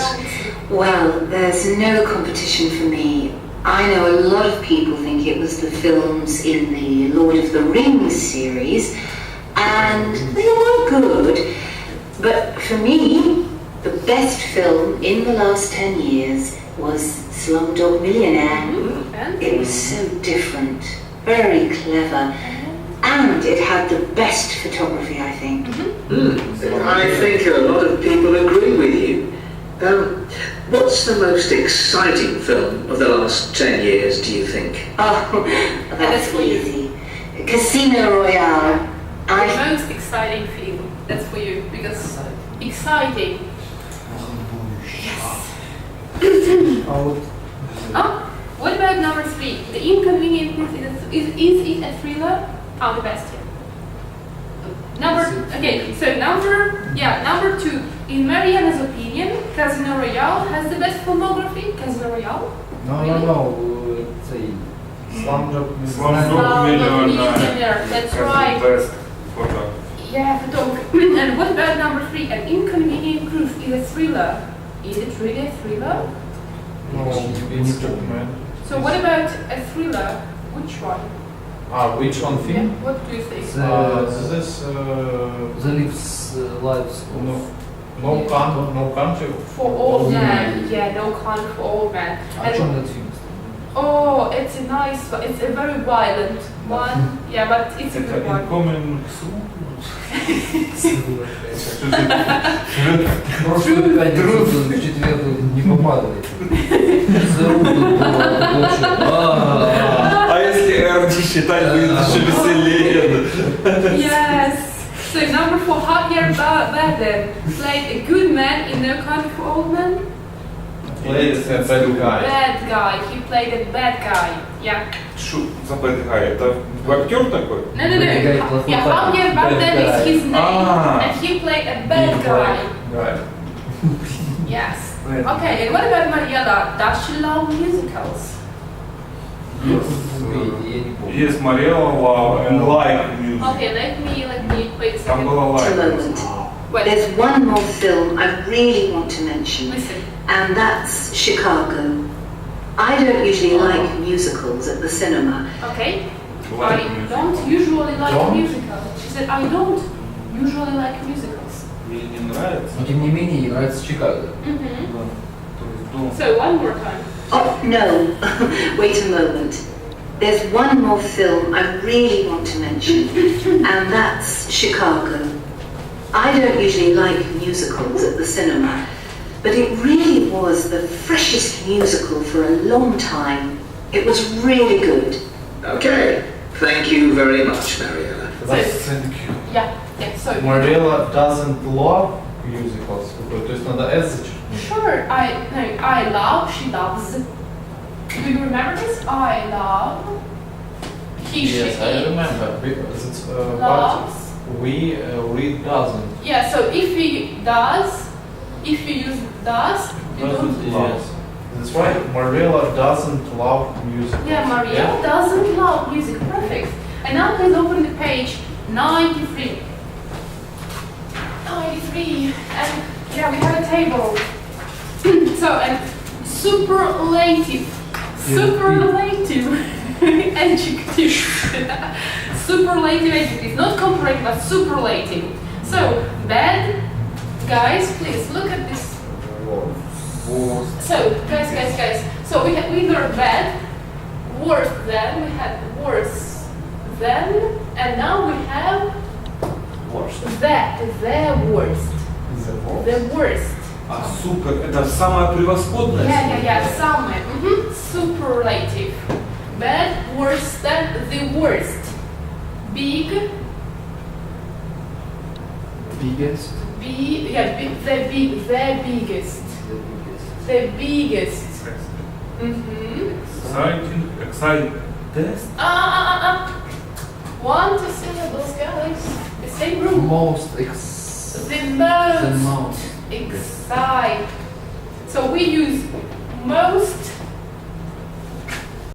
Speaker 6: Well, there's no competition for me. I know a lot of people think it was the films in the Lord of the Rings series, and they were good. But for me, the best film in the last 10 years was Slumdog Millionaire.
Speaker 1: And
Speaker 6: It was so different, very clever, and it had the best photography, I think.
Speaker 5: I think a lot of people agree with you. What's the most exciting film of the last 10 years, do you think?
Speaker 6: Oh, that's easy. Casino Royale.
Speaker 1: the most exciting film. That's for you because exciting. What about number 3? The Inconvenient Truth. Is it a thriller? The best here. Number 2. In Mariana's opinion, Casino Royale has the best filmography. Casino Royale?
Speaker 4: No, цей Slumdog
Speaker 3: Slumdog
Speaker 1: Millionaire. That's right.
Speaker 3: Best photo.
Speaker 1: Yeah, photography. And what about number 3? An Inconvenient Truth is a thriller. Is it really a thriller?
Speaker 2: No, it's documentary.
Speaker 1: So what about a thriller? Which one?
Speaker 2: Which one film?
Speaker 1: What do you think?
Speaker 2: This
Speaker 4: The Lives Lives
Speaker 2: No Country
Speaker 1: For Old Man. Yeah, No Country for Old Man.
Speaker 4: О чем этот фильм?
Speaker 1: Oh, it's a nice one. It's a very violent one. Yeah, but it's a
Speaker 3: Это
Speaker 1: good one.
Speaker 3: Incoming
Speaker 4: Просто в четверг не попадает.
Speaker 3: А если Эрди считать, будет еще веселее.
Speaker 1: Yes. So number 4, Javier Bardem played a good man in No Country for Old Men.
Speaker 2: plays a bad guy.
Speaker 1: Bad guy. He played a bad guy. Yeah.
Speaker 3: Что за bad guy? Это актер такой?
Speaker 1: No, no, no.
Speaker 4: Bad guy, плохой
Speaker 1: Yeah,
Speaker 4: парень.
Speaker 1: Javier Bardem
Speaker 2: Bad
Speaker 1: is his
Speaker 2: guy.
Speaker 1: name,
Speaker 3: Ah.
Speaker 1: and he played a bad guy.
Speaker 2: Right.
Speaker 1: Yes.
Speaker 4: Bad
Speaker 1: Okay, and what about Mariella? Does she love musicals?
Speaker 4: Yes. Я не помню.
Speaker 3: Yes, Mariella love and like music.
Speaker 1: Okay, let me wait a
Speaker 3: Там
Speaker 1: second.
Speaker 3: было
Speaker 6: Just a
Speaker 3: like.
Speaker 6: moment.
Speaker 1: Wait,
Speaker 6: There's one more film I really want to mention,
Speaker 1: listen.
Speaker 6: and that's Chicago. I don't usually like musicals at the cinema.
Speaker 1: Okay.
Speaker 3: Like
Speaker 1: I
Speaker 3: music.
Speaker 1: don't usually like
Speaker 2: Don't?
Speaker 1: musicals. She said I don't usually like musicals.
Speaker 3: Ей не нравится.
Speaker 4: Но тем не менее, ей нравится Чикаго.
Speaker 1: Mm-hmm.
Speaker 3: Да. То есть дом.
Speaker 1: So one more time.
Speaker 6: Oh, no. Wait a moment. There's one more film I really want to mention, and that's Chicago. I don't usually like musicals at the cinema, but it really was the freshest musical for a long time. It was really good.
Speaker 5: Okay, thank you very much, Mariella.
Speaker 2: That's-
Speaker 3: Thank you.
Speaker 1: Yeah. Yeah. So.
Speaker 2: Mariella doesn't love musicals. То есть надо S зачеркнуть.
Speaker 1: Sure. I love. She loves. Do you remember this? I love. He.
Speaker 2: Yes,
Speaker 1: she.
Speaker 2: I
Speaker 1: it
Speaker 2: remember. Because it's
Speaker 1: Loves.
Speaker 2: but we read doesn't.
Speaker 1: Yeah. So if he does, if you use does, you don't.
Speaker 2: Yes. That's why Mariella doesn't love musicals.
Speaker 1: Yeah, Maria doesn't love music. Perfect. And now please open the page 93. 93. And yeah, we have a table. So, and superlative. Superlative adjective. Superlative adjective. Not comparative, but superlative. So, bad. Guys, please look at this. So, guys. So we learned bad, worse than, we had worse than, and now we have
Speaker 2: Worst.
Speaker 1: the worst.
Speaker 2: The worst.
Speaker 1: The worst.
Speaker 3: А супер, это самое превосходное.
Speaker 1: Yeah, somewhere. Superlative. Bad, worse than, the worst. Big,
Speaker 4: Biggest.
Speaker 1: the biggest. The biggest.
Speaker 3: Exciting. Test.
Speaker 1: One, two syllables, guys. The same room.
Speaker 4: Most
Speaker 1: The
Speaker 4: the
Speaker 1: most
Speaker 4: most.
Speaker 1: excite. So we use most